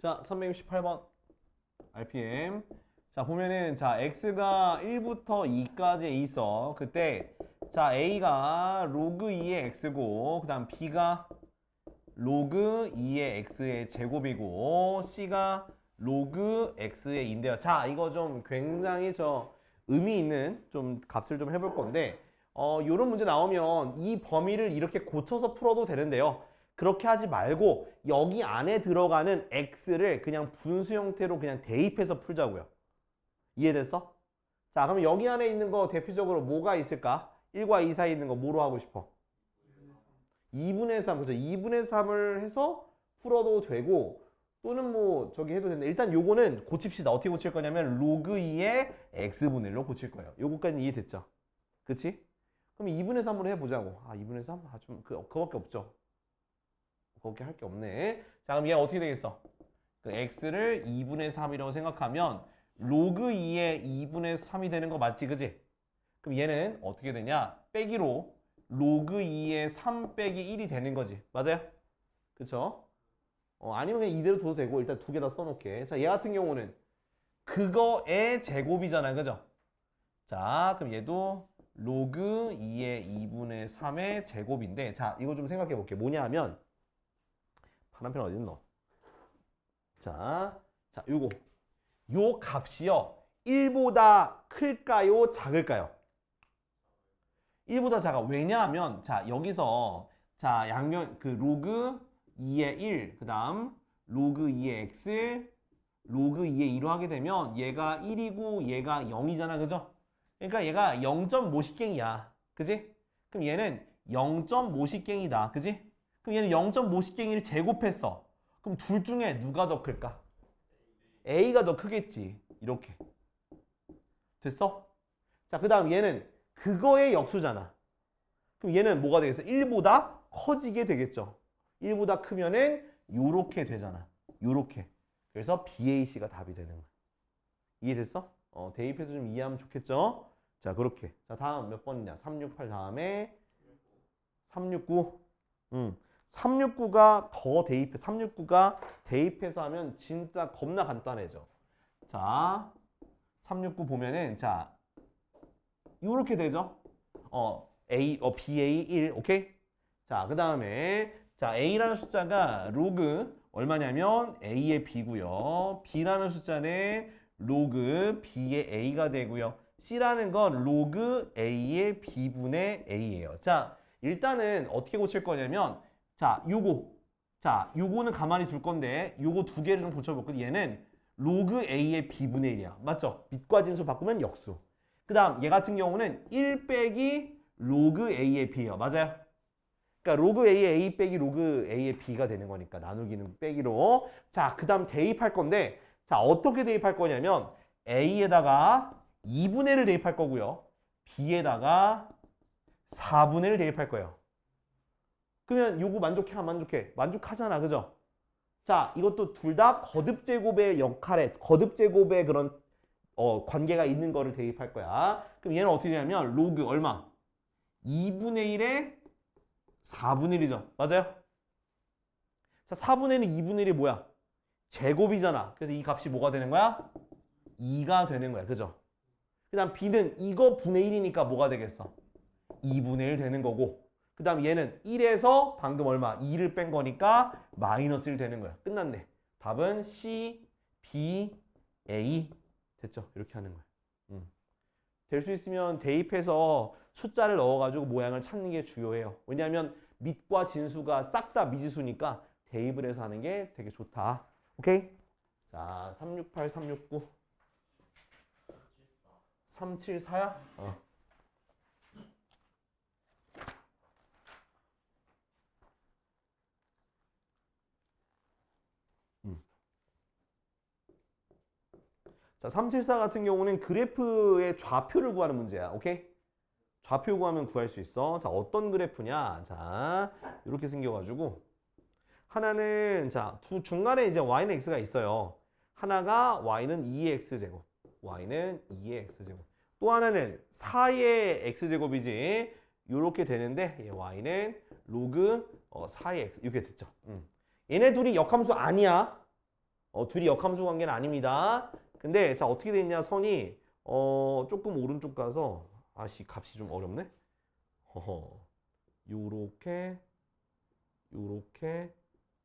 자, 368번 RPM. 자, 보면은 자, x가 1부터 2까지 있어. 그때 자, a가 로그 2의 x고 그다음 b가 로그 2의 x의 제곱이고 c가 로그 x의 인데요. 자, 이거 좀 굉장히 의미 있는 좀 값을 좀 해볼 건데 요런 문제 나오면 이 범위를 이렇게 고쳐서 풀어도 되는데요. 그렇게 하지 말고 여기 안에 들어가는 x를 그냥 분수 형태로 그냥 대입해서 풀자고요. 이해됐어? 자, 그럼 여기 안에 있는 거 대표적으로 뭐가 있을까? 1과 2 사이에 있는 거 뭐로 하고 싶어? 2분의 3, 그죠? 2분의 3을 해서 풀어도 되고 또는 뭐 저기 해도 되는데 일단 요거는 고칩시다. 어떻게 고칠 거냐면 로그 2의 x분의 1로 고칠 거예요. 요거까지 이해됐죠? 그치? 그럼 2분의 3으로 해보자고. 아, 2분의 3? 아, 좀 그거밖에 없죠. 그거밖에 할 게 없네. 자, 그럼 얘 어떻게 되겠어? 그 x를 2분의 3이라고 생각하면 로그 2의 2분의 3이 되는 거 맞지? 그지? 그럼 얘는 어떻게 되냐? 빼기로 로그 2의 3 빼기 1이 되는 거지. 맞아요? 그쵸? 아니면 그냥 이대로 둬도 되고 일단 두 개 다 써놓게. 자, 얘 같은 경우는 그거의 제곱이잖아. 그죠? 자, 그럼 얘도 로그 2의 2분의 3의 제곱인데 자, 이거 좀 생각해 볼게. 뭐냐 하면 파란펜 어디 있노? 자, 요 값이요. 1보다 클까요? 작을까요? 1보다 작아. 왜냐하면 자, 여기서 자, 양면 그 로그 2의 1, 그다음 로그 2의 x, 로그 2의 2로 하게 되면 얘가 1이고 얘가 0이잖아. 그죠? 그러니까 얘가 0.5식갱이야. 그지? 그럼 얘는 0.5식갱이다. 그지? 그럼 얘는 0.5식갱이를 제곱했어. 그럼 둘 중에 누가 더 클까? A가 더 크겠지. 이렇게. 됐어? 자, 그 다음 얘는 그거의 역수잖아. 그럼 얘는 뭐가 되겠어? 1보다 커지게 되겠죠. 1보다 크면은 요렇게 되잖아. 요렇게. 그래서 BAC가 답이 되는 거야. 이해됐어? 대입해서 좀 이해하면 좋겠죠? 자, 그렇게. 자, 다음 몇 번이냐? 368 다음에 369. 369가 더 대입해. 369가 대입해서 하면 진짜 겁나 간단해져. 자, 369 보면은 자, 요렇게 되죠? BA1, 오케이? 자, 그 다음에 자, A라는 숫자가 로그 얼마냐면 A의 B고요. B라는 숫자는 로그 B의 A가 되고요. C라는 건 로그 A의 B분의 A예요. 자, 일단은 어떻게 고칠 거냐면 자, 요거는 가만히 둘 건데 요거 두 개를 좀 고쳐볼게요. 얘는 로그 A의 B분의 1이야. 맞죠? 밑과 진수 바꾸면 역수. 그 다음 얘 같은 경우는 1 빼기 로그 A의 B예요. 맞아요? 그러니까 로그 A의 A 빼기 로그 A의 B가 되는 거니까 나누기는 빼기로. 자, 그 다음 대입할 건데 자, 어떻게 대입할 거냐면 A에다가 2분의 1을 대입할 거고요. B에다가 4분의 1을 대입할 거예요. 그러면 요거 만족해 안 만족해? 만족하잖아. 그죠? 자, 이것도 둘 다 거듭제곱의 역할에 거듭제곱의 그런 관계가 있는 거를 대입할 거야. 그럼 얘는 어떻게 되냐면 로그 얼마? 2분의 1에 4분의 1이죠. 맞아요? 자, 4분의 1은 2분의 1이 뭐야? 제곱이잖아. 그래서 이 값이 뭐가 되는 거야? 2가 되는 거야. 그죠? 그 다음 b는 이거 분의 1이니까 뭐가 되겠어? 2분의 1 되는 거고 그 다음 얘는 1에서 방금 얼마? 2를 뺀 거니까 마이너스 1 되는 거야. 끝났네. 답은 C, B, A 됐죠? 이렇게 하는 거야. 될 수 있으면 대입해서 숫자를 넣어가지고 모양을 찾는 게 주요해요. 왜냐하면 밑과 진수가 싹 다 미지수니까 대입을 해서 하는 게 되게 좋다. 오케이? 자, 368, 369. 374야? 자, 374 같은 경우는 그래프의 좌표를 구하는 문제야. 오케이? 좌표 구하면 구할 수 있어. 자, 어떤 그래프냐? 자, 이렇게 생겨가지고 하나는 자, 중간에 이제 y는 x가 있어요. 하나가 y는 2의 x제곱, y는 2의 x제곱. 또 하나는 4의 x제곱이지. 이렇게 되는데 y는 로그 4의 x 이렇게 됐죠. 얘네 둘이 역함수 아니야. 둘이 역함수 관계는 아닙니다. 근데 자 어떻게 돼 있냐 선이 조금 오른쪽 가서 아씨 값이 좀 어렵네. 허허. 요렇게 요렇게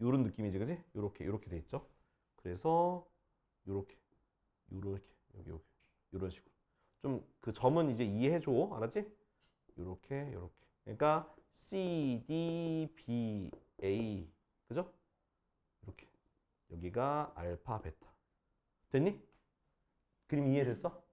요런 느낌이지 그지? 요렇게 돼 있죠. 그래서 요렇게 여기 요런 식으로 좀 그 점은 이제 이해해 줘. 알았지? 요렇게 그러니까 C, D, B, A 그죠? 이렇게 여기가 알파 베타 됐니? 그림 이해됐어?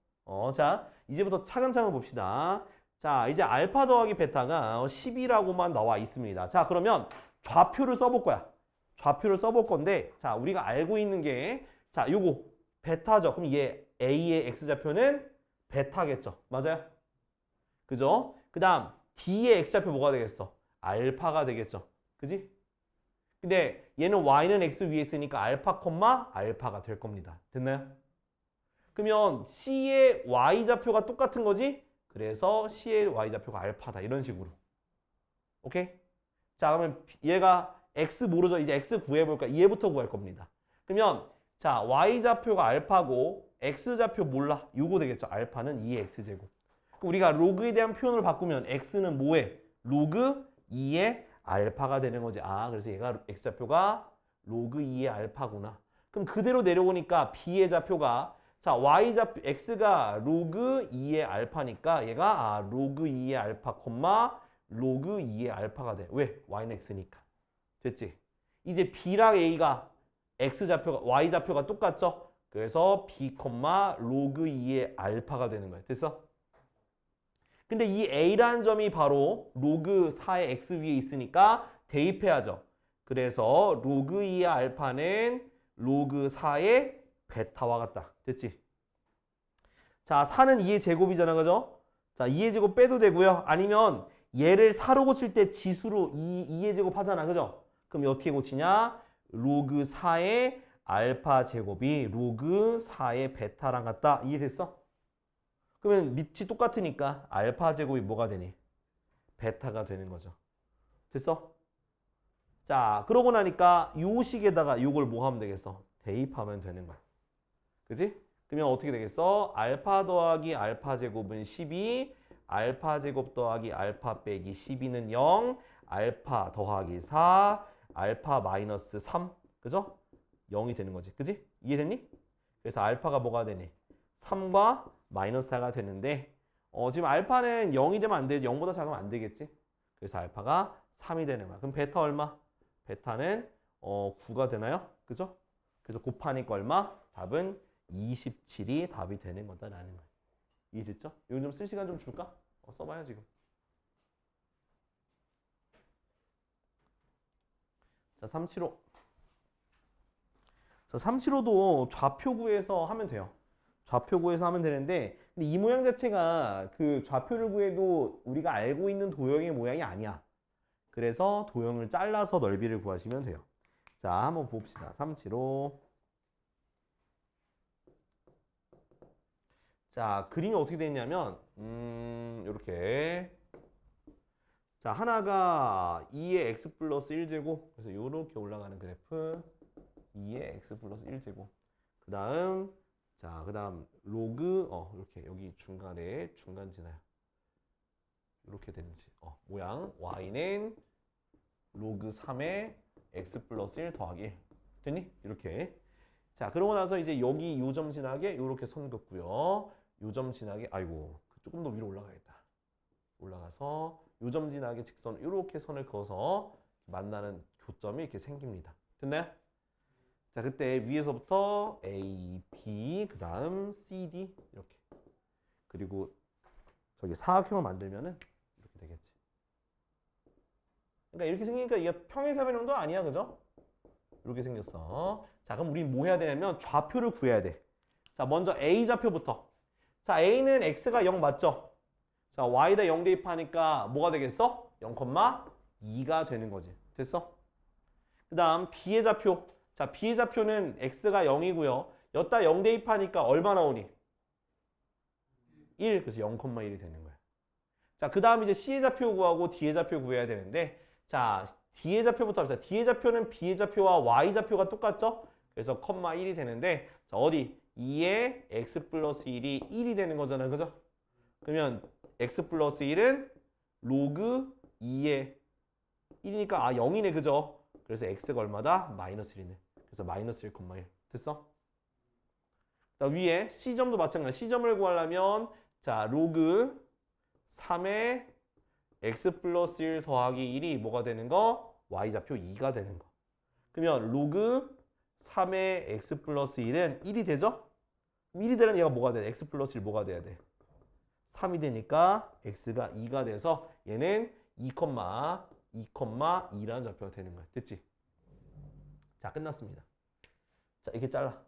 자 이제부터 차근차근 봅시다. 자 이제 알파 더하기 베타가 10이라고만 나와 있습니다. 자 그러면 좌표를 써볼 거야. 좌표를 써볼 건데 자 우리가 알고 있는 게 자 요거 베타죠. 그럼 얘 A의 X좌표는 베타겠죠. 맞아요? 그죠? 그 다음 D의 X좌표 뭐가 되겠어? 알파가 되겠죠. 그지? 근데 얘는 Y는 X 위에 있으니까 알파 콤마 알파가 될 겁니다. 됐나요? 그러면 C의 Y좌표가 똑같은 거지? 그래서 C의 Y좌표가 알파다. 이런 식으로. 오케이? 자 그러면 얘가 X 모르죠? 이제 X 구해볼까? 얘부터 구할 겁니다. 그러면 자 Y좌표가 알파고 X좌표 몰라. 요거 되겠죠. 알파는 2의 X제곱. 우리가 로그에 대한 표현을 바꾸면 X는 뭐해? 로그 2의 알파가 되는 거지. 아 그래서 얘가 X좌표가 로그 2의 알파구나. 그럼 그대로 내려오니까 B의 좌표가 자 Y좌표 X가 로그 2의 알파니까 얘가 로그 2의 알파 콤마 로그 2의 알파가 돼. 왜? Y는 X니까. 됐지? 이제 B랑 A가 X좌표가 Y좌표가 똑같죠? 그래서 B 콤마 로그 2의 알파가 되는 거야. 됐어? 근데 이 A라는 점이 바로 로그 4의 X 위에 있으니까 대입해야죠. 그래서 로그 2의 알파는 로그 4의 베타와 같다. 됐지? 자, 4는 2의 제곱이잖아. 그죠? 자, 2의 제곱 빼도 되고요. 아니면 얘를 4로 고칠 때 지수로 2의 제곱 하잖아. 그죠? 그럼 어떻게 고치냐? 로그 4의 알파 제곱이 로그 4의 베타랑 같다. 이해됐어? 그러면 밑이 똑같으니까 알파 제곱이 뭐가 되니? 베타가 되는 거죠. 됐어? 자, 그러고 나니까 요 식에다가 요걸 뭐 하면 되겠어? 대입하면 되는 거야. 그지? 그러면 어떻게 되겠어? 알파 더하기 알파 제곱은 12, 알파 제곱 더하기 알파 빼기 12는 0, 알파 더하기 4, 알파 마이너스 3, 그죠? 0이 되는 거지. 그지? 이해됐니? 그래서 알파가 뭐가 되니? 3과 마이너스 4가 되는데 지금 알파는 0이 되면 안 되지. 0보다 작으면 안 되겠지. 그래서 알파가 3이 되는 거야. 그럼 베타 얼마? 베타는 9가 되나요? 그죠? 그래서 곱하니까 얼마? 답은 27이 답이 되는 거다라는 거예요. 이해됐죠? 이거 좀 쓸 시간 좀 줄까? 써봐요 지금. 자, 375. 자, 375도 좌표 구해서 하면 돼요. 좌표 구해서 하면 되는데 근데 이 모양 자체가 그 좌표를 구해도 우리가 알고 있는 도형의 모양이 아니야. 그래서 도형을 잘라서 넓이를 구하시면 돼요. 자, 한번 봅시다. 375. 자, 그림이 어떻게 되어 있냐면 이렇게 자, 하나가 2의 x 플러스 1제곱 그래서 이렇게 올라가는 그래프 2의 x 플러스 1제곱 그 다음 로그 이렇게 여기 중간에 중간 지나요. 이렇게 되는지 모양 y는 로그 3의 x 플러스 1 더하기 1 됐니? 이렇게 자 그러고 나서 이제 여기 요 점 지나게 이렇게 선 긋고요. 요 점 지나게 아이고 조금 더 위로 올라가야겠다. 올라가서 요 점 지나게 직선 이렇게 선을 그어서 만나는 교점이 이렇게 생깁니다. 됐나요? 자 그때 위에서부터 A, B, 그 다음 C, D 이렇게 그리고 저기 사각형을 만들면은 이렇게 되겠지. 그러니까 이렇게 생기니까 이게 평행사변형도 아니야, 그죠? 이렇게 생겼어. 자 그럼 우리 뭐 해야 되냐면 좌표를 구해야 돼. 자 먼저 A 좌표부터. 자 A는 X가 0 맞죠? 자 Y에다 0 대입하니까 뭐가 되겠어? 0,2가 되는 거지. 됐어? 그 다음 B의 좌표. 자 B의 좌표는 X가 0이고요. 여기다 0 대입하니까 얼마 나오니? 1. 그래서 0,1이 되는 거야. 자 그 다음 이제 C의 좌표 구하고 D의 좌표 구해야 되는데 자 D의 좌표부터 합시다. D의 좌표는 B의 좌표와 Y 좌표가 똑같죠? 그래서 컴마 1이 되는데 자, 어디? 2에 x 플러스 1이 1이 되는 거잖아요. 그죠? 그러면 x 플러스 1은 로그 2에 1이니까 0이네. 그죠? 그래서 x가 얼마다? 마이너스 1이네. 그래서 마이너스 1,1 됐어? 자, 위에 C점도 마찬가지. C점을 구하려면 자 로그 3의 x 플러스 1 더하기 1이 뭐가 되는 거? y좌표 2가 되는 거. 그러면 로그 3의 x 플러스 1은 1이 되죠? 1이 되려면 얘가 뭐가 돼? x 플러스 1 뭐가 돼야 돼? 3이 되니까 x가 2가 돼서 얘는 2,2,2라는 좌표가 되는 거야. 됐지? 자, 끝났습니다. 자, 이렇게 잘라.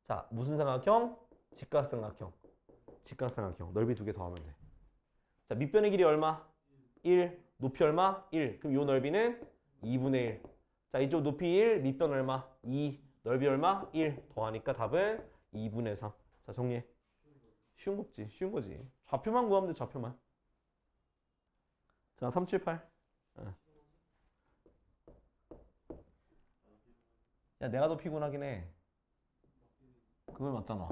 자, 무슨 삼각형? 직각삼각형. 직각삼각형. 넓이 2개 더하면 돼. 자, 밑변의 길이 얼마? 1. 높이 얼마? 1. 그럼 요 넓이는 2분의 1. 자, 이쪽 높이 1, 밑변 얼마? 2. 넓이 얼마? 1. 더하니까 답은 2분의 3. 자, 정리해. 쉬운 거지. 쉬운 거지. 좌표만 구하면 돼, 좌표만. 자, 3, 7, 8. 야, 내가 더 피곤하긴 해. 그걸 맞잖아.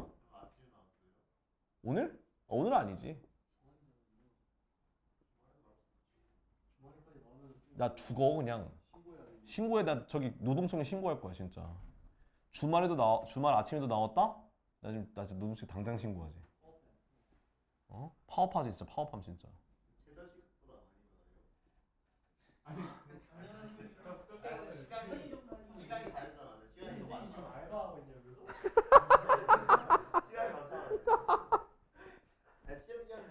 오늘? 오늘 아니지. 나 죽어 그냥. 신고해. 나 저기 노동청에 신고할 거야 진짜. 주말 아침에도 나왔다? 나 진짜 노동청 당장 신고하지. 어? 파업하지 진짜. 파업함 진짜. 시간이 다르잖아. 시간이 더 많잖아. 알바하고 있냐고. 시간이 많잖아. 시험 기간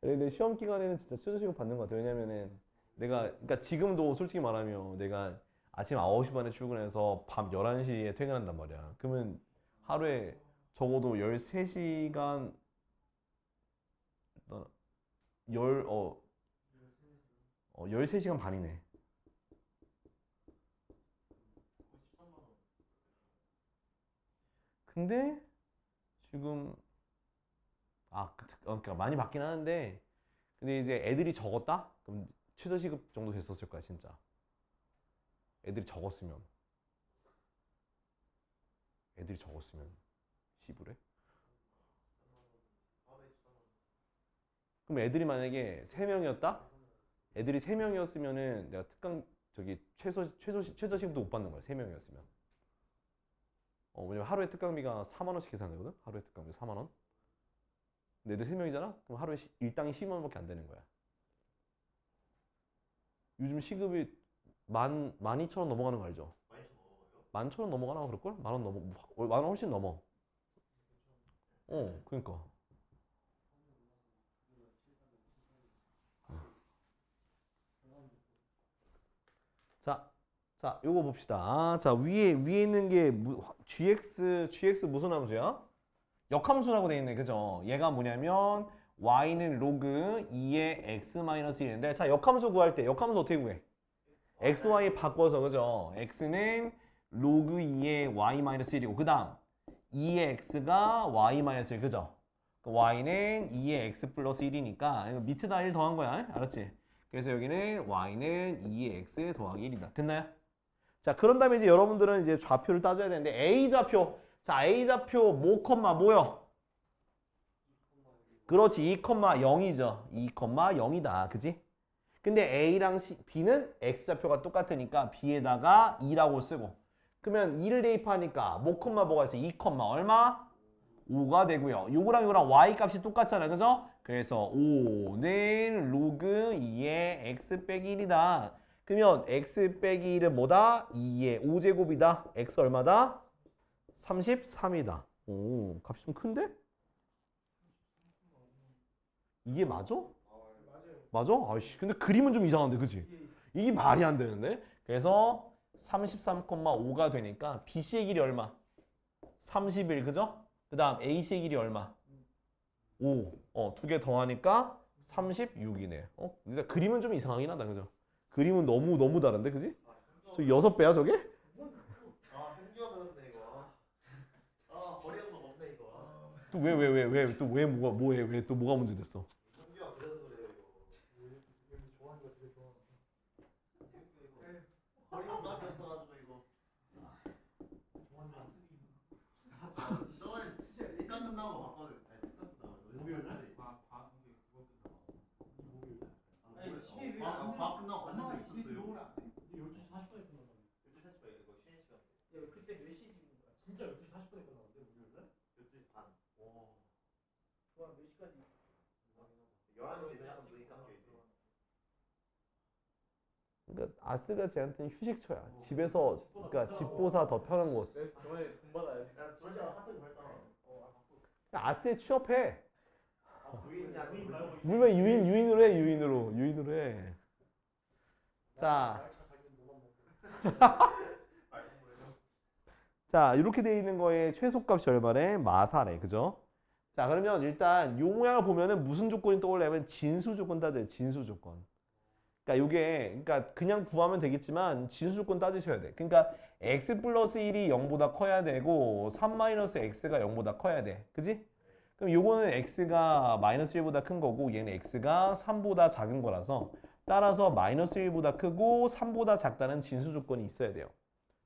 되면은 내 시험 기간에는 진짜 최저시급 받는 것 같아. 왜냐면은 그러니까 지금도 솔직히 말하면 내가 아침 9시 반에 출근해서 밤 11시에 퇴근한단 말이야. 그러면 하루에 적어도 13시간 13시간 반이네. 근데 지금 그러니까 많이 받긴 하는데 근데 이제 애들이 적었다? 그럼 최저시급 정도 됐었을 거야 진짜. 애들이 적었으면 시부래? 그럼 애들이 만약에 3명이었다? 애들이 3명이었으면은 내가 저기 최저시급도 못 받는 거야. 3명이었으면. 왜냐면 하루에 특강비가 4만 원씩 계산되거든? 하루에 특강비 4만 원. 근데 애들 3명이잖아? 그럼 하루에 일당이 10만 원밖에 안 되는 거야. 요즘 시급이 12,000원 넘어가는 거 알죠? 11,000원 넘어가나 그럴걸? 만 원 훨씬 넘어. 그러니까. 자, 요거 봅시다. 자, 위에 있는 게 gx 무슨 함수야? 역함수라고 돼 있네. 그죠? 얘가 뭐냐면 y는 로그 2의 x-1인데 자, 역함수 구할 때 역함수 어떻게 구해? xy 바꿔서 그죠? x는 로그 2의 y-1이고 그 다음 2의 x가 y-1 그죠? y는 2의 x 플러스 1이니까 밑에다 1 더한 거야. 알았지? 그래서 여기는 y는 2의 x 더하기 1이다. 됐나요? 자, 그런 다음에 이제 여러분들은 이제 좌표를 따져야 되는데 A좌표. 자, A좌표 뭐요? 그렇지. 2,0이죠. 2,0이다. 그지? 근데 A랑 B는 X좌표가 똑같으니까 B에다가 2라고 쓰고 그러면 2를 대입하니까 뭐가 있어? 2, 얼마? 5가 되고요. 요거랑 Y 값이 똑같잖아. 그죠? 그래서 5는 로그 2의 X 빼기 1이다. 그러면 x 빼기 1은 뭐다? 2의 5제곱이다. x 얼마다? 33이다. 오, 값이 좀 큰데? 이게 맞아? 맞아? 아이씨, 근데 그림은 좀 이상한데, 그치? 이게 말이 안 되는데? 그래서 33,5가 되니까 BC의 길이 얼마? 31, 그죠? 그 다음 AC의 길이 얼마? 5. 두 개 더하니까 36이네. 근데 그림은 좀 이상하긴 하다, 그죠? 그림은 너무 다른데, 그지? 저 6배야, 저게? 현주가 그런데 이거. 거리가 좀 없네 이거. 또 왜 또 뭐가 문제 됐어? 현주가 그래서 그래요 이거. 좋아하는 거 되게 좋아하는 거. 거리가 없어가지고 이거. 40분에 끝나는데 우리는 12시 반. 와. 그럼 몇 시까지? 11시에 약간 눈이 감겨 있어. 그러니까 아스가 쟤한테는 휴식처야. 집에서 그러니까 집보다 더 편한 곳. 저번에 돈 받아야 돼. 야, 진짜 카톡이 보냈잖아. 아스에 취업해. 부인이야, 부인. 물론 유인으로 해. 유인으로 해. 자. 자, 이렇게 돼 있는 거에 최소값이 얼마래? 마사래. 그죠? 자, 그러면 일단 요 모양을 보면은 무슨 조건이 떠올라면 진수 조건 따져요. 진수 조건. 그러니까 요게 그러니까 그냥 구하면 되겠지만 진수 조건 따지셔야 돼. 그러니까 x 플러스 1이 0보다 커야 되고 3 마이너스 x가 0보다 커야 돼. 그지? 그럼 요거는 x가 마이너스 1보다 큰 거고 얘는 x가 3보다 작은 거라서 따라서 마이너스 1보다 크고 3보다 작다는 진수 조건이 있어야 돼요.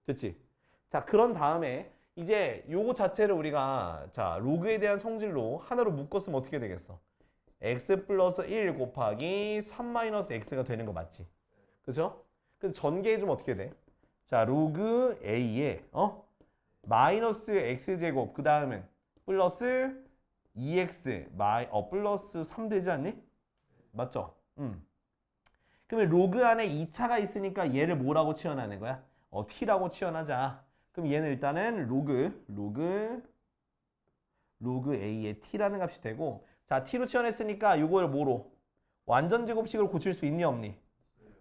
됐지? 자, 그런 다음에 이제 요거 자체를 우리가 자 로그에 대한 성질로 하나로 묶었으면 어떻게 되겠어? x 플러스 1 곱하기 3 마이너스 x가 되는 거 맞지? 그죠? 근데 전개 좀 어떻게 돼? 자, 로그 a에 마이너스 x제곱 그 다음엔 플러스 2x 플러스 3 되지 않니? 맞죠? 그러면 로그 안에 2차가 있으니까 얘를 뭐라고 치환하는 거야? t라고 치환하자. 그럼 얘는 일단은 로그 a의 t라는 값이 되고 자 t로 치환했으니까 이걸 뭐로? 완전 제곱식으로 고칠 수 있니 없니?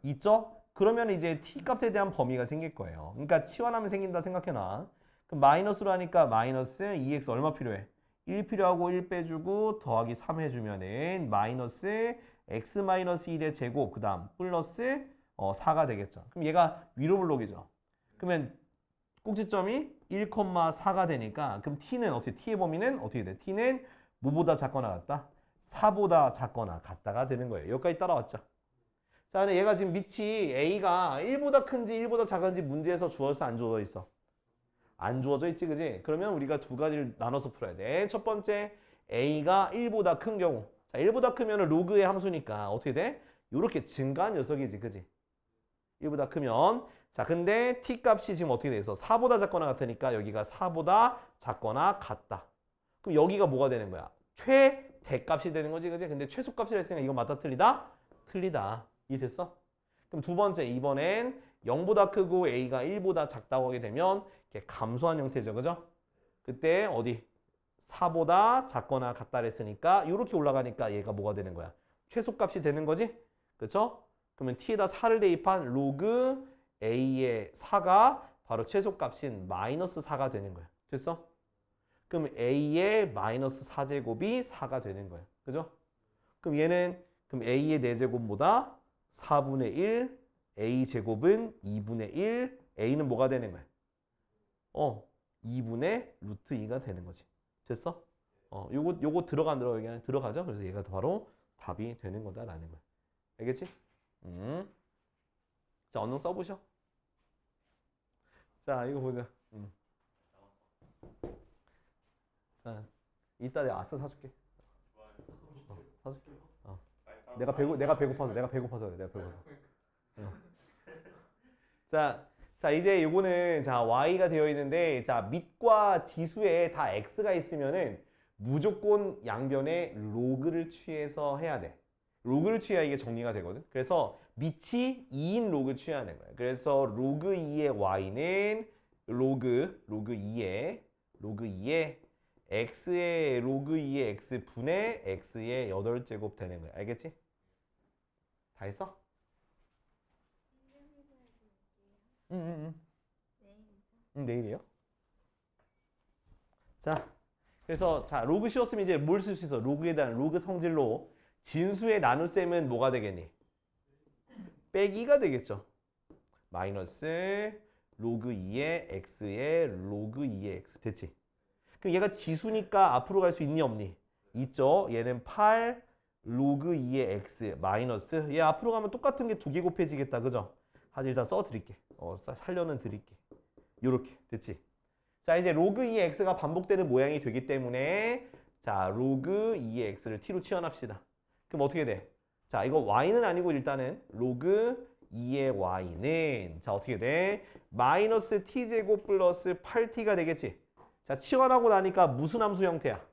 있죠? 그러면 이제 t 값에 대한 범위가 생길 거예요. 그러니까 치환하면 생긴다 생각해놔. 그럼 마이너스로 하니까 마이너스 2x 얼마 필요해? 1 필요하고 1 빼주고 더하기 3 해주면은 마이너스 x 마이너스 1의 제곱 그 다음 플러스 4가 되겠죠. 그럼 얘가 위로 블록이죠. 그러면 꼭지점이 1,4가 되니까 그럼 t는 어떻게 t의 범위는 어떻게 돼? t는 뭐보다 작거나 같다? 4보다 작거나 같다가 되는 거예요. 여기까지 따라왔죠. 자, 근데 얘가 지금 밑이 a가 1보다 큰지 1보다 작은지 문제에서 주어져 안 주어져 있어? 안 주어져 있지, 그지? 그러면 우리가 두 가지를 나눠서 풀어야 돼. 첫 번째, a가 1보다 큰 경우. 자, 1보다 크면 로그의 함수니까 어떻게 돼? 요렇게 증가한 녀석이지, 그지? 1보다 크면. 자, 근데 t 값이 지금 어떻게 돼 있어? 4보다 작거나 같으니까 여기가 4보다 작거나 같다. 그럼 여기가 뭐가 되는 거야? 최대값이 되는 거지, 그지? 근데 최소값이라 했으니까 이거 맞다, 틀리다? 틀리다. 이해됐어? 그럼 두 번째, 이번엔 0보다 크고 a가 1보다 작다고 하게 되면 이렇게 감소한 형태죠, 그죠? 그때 어디? 4보다 작거나 같다 그랬으니까 이렇게 올라가니까 얘가 뭐가 되는 거야? 최소값이 되는 거지? 그쵸? 그러면 t에다 4를 대입한 로그 a의 4가 바로 최소값인 마이너스 4가 되는 거야. 됐어? 그럼 a의 마이너스 4제곱이 4가 되는 거야. 그죠? 그럼 얘는 그럼 a의 4제곱보다 4분의 1, a 제곱은 2분의 1, a는 뭐가 되는 거야? 2분의 루트 2가 되는 거지. 됐어? 요거 들어가죠? 그래서 얘가 바로 답이 되는 거다라는 거야. 알겠지? 자, 언능 써보셔. 자, 이거 보자. 자, 이따 내가 아스 사줄게. 사줄게. 내가 배고파서 그래. 자, 이제 요거는 자 y가 되어 있는데 자 밑과 지수에 다 x가 있으면은 무조건 양변에 로그를 취해서 해야 돼. 로그를 취해야 이게 정리가 되거든. 그래서 밑이 2인 로그 취하는 거야. 그래서 로그 2의 y는 로그 2의 x의 로그 2의 x 분의 x의 8제곱 되는 거야. 알겠지? 다 했어? 내일이요? 자, 그래서 자 로그 씌웠으면 이제 뭘 쓸 수 있어? 로그에 대한 로그 성질로 진수의 나눗셈은 뭐가 되겠니? 빼기가 되겠죠. 마이너스 로그 2의 x의 로그 2의 x 됐지? 그럼 얘가 지수니까 앞으로 갈 수 있니 없니? 있죠. 얘는 8 로그 2의 x 마이너스 얘 앞으로 가면 똑같은 게 2개 곱해지겠다. 그죠? 아주 일단 써드릴게. 살려는 드릴게. 요렇게 됐지? 자, 이제 로그 2의 x가 반복되는 모양이 되기 때문에 자 로그 2의 x를 t로 치환합시다. 그럼 어떻게 돼? 자, 이거 y는 아니고 일단은 로그 2의 y는 자 어떻게 돼? 마이너스 t제곱 플러스 8t가 되겠지? 자, 치환하고 나니까 무슨 함수 형태야?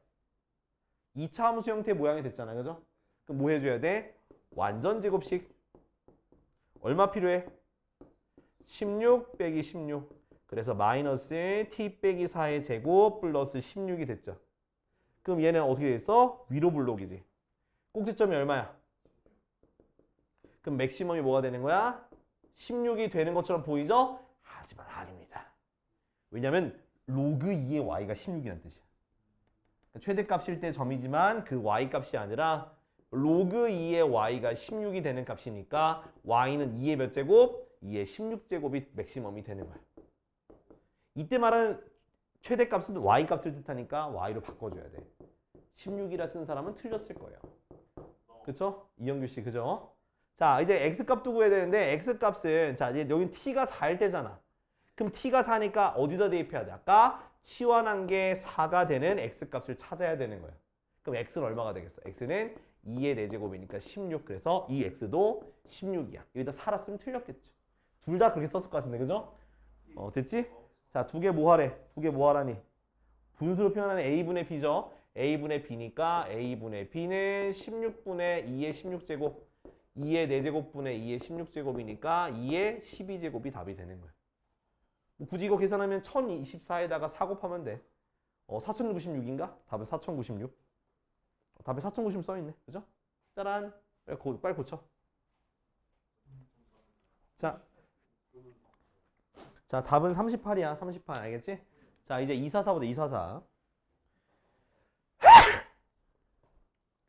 2차 함수 형태 모양이 됐잖아. 그죠? 그럼 뭐 해줘야 돼? 완전 제곱식. 얼마 필요해? 16 빼기 16. 그래서 마이너스 t 빼기 4의 제곱 플러스 16이 됐죠. 그럼 얘는 어떻게 됐어? 위로 블록이지. 꼭지점이 얼마야? 그럼 맥시멈이 뭐가 되는 거야? 16이 되는 것처럼 보이죠? 하지만 아닙니다. 왜냐면 로그 2의 y가 16이라는 뜻이야. 최대값일 때 점이지만 그 y 값이 아니라 로그 2의 y가 16이 되는 값이니까 y는 2의 몇 제곱? 2의 16제곱이 맥시멈이 되는 거야. 이때 말하는 최대값은 y값을 뜻하니까 y로 바꿔줘야 돼. 16이라 쓴 사람은 틀렸을 거예요. 그쵸? 이영규 씨, 그죠? 자, 이제 x값도 구해야 되는데 x값은 자, 이제 여긴 t가 4일 때잖아. 그럼 t가 4니까 어디다 대입해야 돼? 아까 치환한 게 4가 되는 x값을 찾아야 되는 거야. 그럼 x는 얼마가 되겠어? x는 2의 4제곱이니까 16. 그래서 이 x도 16이야. 여기다 살았으면 틀렸겠죠. 둘 다 그렇게 썼을 것 같은데, 그죠? 됐지? 자, 두 개 뭐 하래? 두 개 뭐 하라니? 분수로 표현하는 a분의 b죠? a분의 b니까 a분의 b는 16분의 2의 16제곱 2의 4제곱분의 2의 16제곱이니까 2의 12제곱이 답이 되는 거야. 굳이 이거 계산하면 1024에다가 4 곱하면 돼. 4096인가? 답은 4096. 답에 4096 써있네. 그죠? 짜란. 빨리 고쳐. 자, 답은 38이야. 38. 알겠지? 자, 이제 244 보자. 244.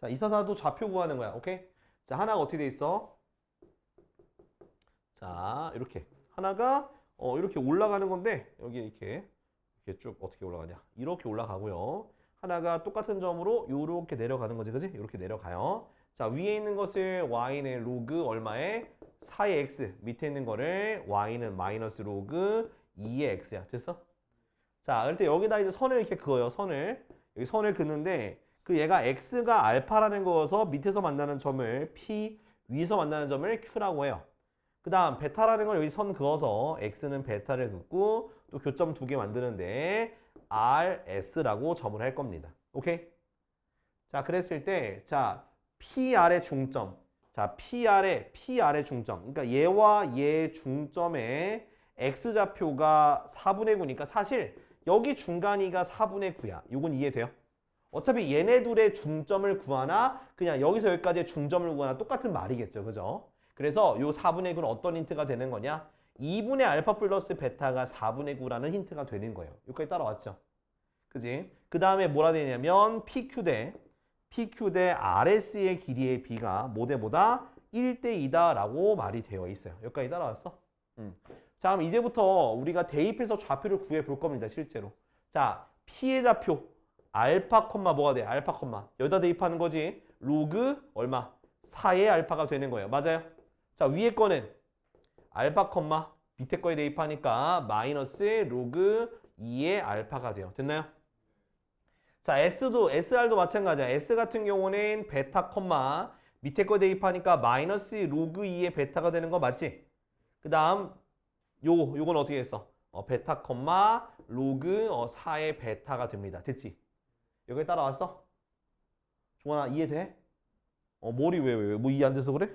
자, 244도 좌표 구하는 거야. 오케이? 자, 하나가 어떻게 돼 있어? 자, 이렇게. 하나가 이렇게 올라가는 건데 여기 이렇게 쭉 어떻게 올라가냐? 이렇게 올라가고요. 하나가 똑같은 점으로 이렇게 내려가는 거지, 그지? 이렇게 내려가요. 자, 위에 있는 것을 y는 로그 얼마에? 4의 x. 밑에 있는 거를 y는 마이너스 로그 2의 x야. 됐어? 자, 그럴 때 여기다 이제 선을 이렇게 그어요. 여기 선을 긋는데 그 얘가 x가 알파라는 거여서 밑에서 만나는 점을 p, 위에서 만나는 점을 q라고 해요. 그 다음 베타라는 걸 여기 선 그어서 x는 베타를 긋고 또 교점 2개 만드는데 rs라고 점을 할 겁니다. 오케이? 자, 그랬을 때 자, PR의 중점. 자, PR의 중점. 그러니까 얘와 얘 중점의 x좌표가 4분의 9니까 사실 여기 중간이가 4분의 9야. 이건 이해돼요? 어차피 얘네 둘의 중점을 구하나 그냥 여기서 여기까지의 중점을 구하나 똑같은 말이겠죠. 그죠? 그래서 요 4분의 9는 어떤 힌트가 되는 거냐? 2분의 알파 플러스 베타가 4분의 9라는 힌트가 되는 거예요. 여기까지 따라왔죠? 그지? 그 다음에 뭐라 되냐면 PQ 대 RS의 길이의 B가 뭐대보다 1대2다 라고 말이 되어 있어요. 여기까지 따라왔어? 자, 그럼 이제부터 우리가 대입해서 좌표를 구해 볼 겁니다. 실제로. 자, P의 좌표 알파 콤마 뭐가 돼? 알파 콤마 여기다 대입하는 거지. 로그 얼마? 4의 알파가 되는 거예요. 맞아요? 자, 위에 거는 알파 콤마 밑에 거에 대입하니까 마이너스 로그 2의 알파가 돼요. 됐나요? 자, SR도 마찬가지야. S 같은 경우는 베타 콤마 밑에 거 대입하니까 마이너스 로그 2의 베타가 되는 거 맞지? 그 다음 요건 어떻게 했어? 베타 콤마 로그 4의 베타가 됩니다. 됐지? 여기 따라왔어? 종환아 이해돼? 머리 왜? 뭐 이해 안 돼서 그래?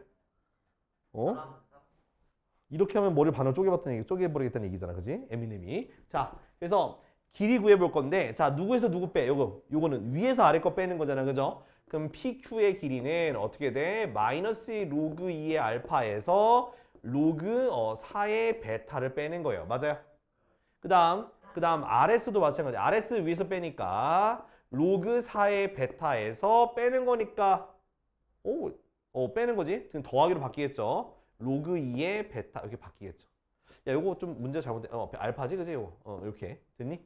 이렇게 하면 머리를 반으로 쪼개버리겠다는 얘기잖아. 그지? 에미넴이. 자, 그래서 길이 구해볼 건데 자, 누구에서 누구 빼? 요거는 위에서 아래 거 빼는 거잖아. 그죠? 그럼 PQ의 길이는 어떻게 돼? 마이너스 로그 2의 알파에서 로그 4의 베타를 빼는 거예요. 맞아요? 그 다음 RS도 마찬가지. RS 위에서 빼니까 로그 4의 베타에서 빼는 거니까 빼는 거지. 지금 더하기로 바뀌겠죠. 로그 2의 베타 이렇게 바뀌겠죠. 야, 요거 좀 문제 잘못돼. 알파지, 그지? 요거. 이렇게 됐니?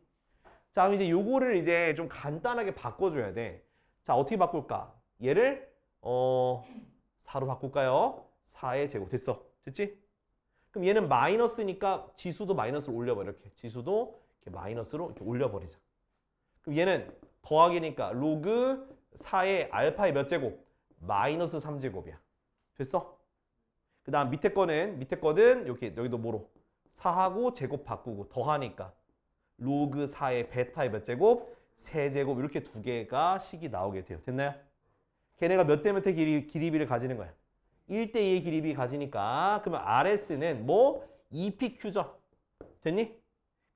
자, 그럼 이제 요거를 이제 좀 간단하게 바꿔줘야 돼. 자, 어떻게 바꿀까? 얘를 4로 바꿀까요? 4의 제곱. 됐지? 그럼 얘는 마이너스니까 지수도 마이너스로 올려버려. 이렇게 지수도 이렇게 마이너스로 이렇게 올려버리자. 그럼 얘는 더하기니까 로그 4의 알파의 몇 제곱? 마이너스 3제곱이야. 됐어? 그 다음 밑에 거는 여기도 뭐로? 4하고 제곱 바꾸고 더하니까 로그 4의 베타의 몇 제곱? 세제곱 이렇게 두 개가 식이 나오게 돼요. 됐나요? 걔네가 몇 대 몇의 길이비를 가지는 거야? 1대2의 길이비 가지니까 그러면 RS는 뭐? EPQ죠. 됐니?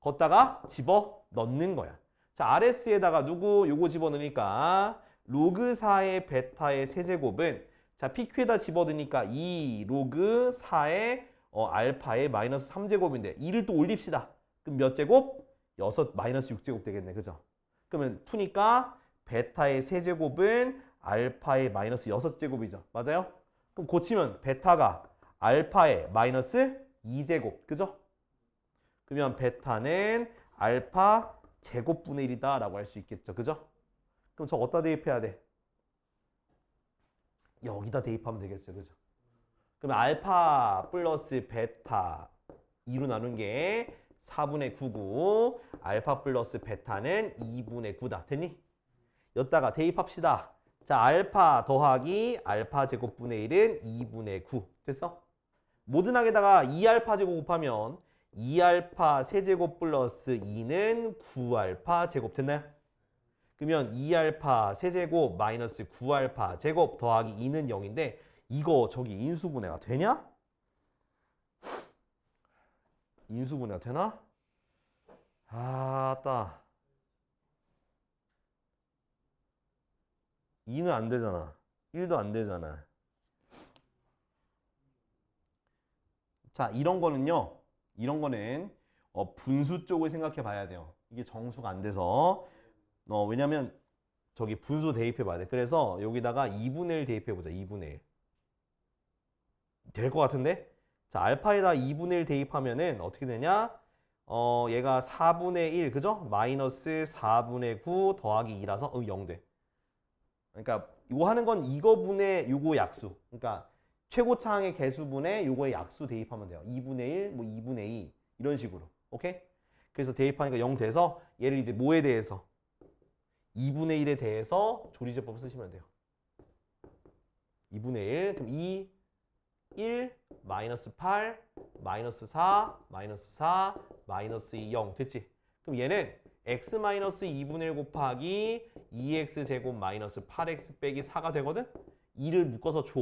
걷다가 집어 넣는 거야. 자, RS에다가 누구 요거 집어 넣으니까 로그 4의 베타의 세제곱은 자, PQ에다 집어 넣으니까 2 로그 4의 알파의 마이너스 3제곱인데 2를 또 올립시다. 그럼 몇 제곱? 6 마이너스 6제곱 되겠네. 그죠? 그러면 푸니까 베타의 세제곱은 알파의 마이너스 6제곱이죠. 맞아요? 그럼 고치면 베타가 알파의 마이너스 2제곱. 그죠? 그러면 베타는 알파 제곱분의 1이다 라고 할 수 있겠죠. 그죠? 그럼 저 어디다 대입해야 돼? 여기다 대입하면 되겠어요. 그죠? 그러면 알파 플러스 베타 2로 나눈 게 4분의 9고 알파 플러스 베타는 2분의 9다. 됐니? 여기다가 대입합시다. 자, 알파 더하기 알파 제곱분의 1은 2분의 9. 됐어? 모든 항에다가 2알파 제곱 곱하면 2알파 세제곱 플러스 2는 9알파 제곱. 됐나요? 그러면 2알파 세제곱 마이너스 9알파 제곱 더하기 2는 0인데 이거 저기 인수분해가 되냐? 인수분해가 되나? 아따 2는 안 되잖아. 1도 안 되잖아. 자, 이런 거는요. 이런 거는 분수 쪽을 생각해 봐야 돼요. 이게 정수가 안 돼서 왜냐면 저기 분수 대입해 봐야 돼. 그래서 여기다가 2분의 1 대입해 보자. 2분의 1. 될 것 같은데? 자, 알파에다 2분의 1 대입하면은 어떻게 되냐? 얘가 4분의 1, 그죠? 마이너스 4분의 9 더하기 2라서 0 돼. 그러니까 이거 하는 건 이거분의 요거 약수. 그러니까 최고차항의 개수분의 요거의 약수 대입하면 돼요. 2분의 1, 뭐 2분의 2 이런 식으로. 오케이? 그래서 대입하니까 0 돼서 얘를 이제 뭐에 대해서? 2분의 1에 대해서 조리제법 쓰시면 돼요. 2분의 1, 그럼 2, 1, 마이너스 8, 마이너스 4, 마이너스 4, 마이너스 2, 0 됐지? 그럼 얘는 x 마이너스 2분의 1 곱하기 2x 제곱 마이너스 8x 빼기 4가 되거든? 2를 묶어서 줘.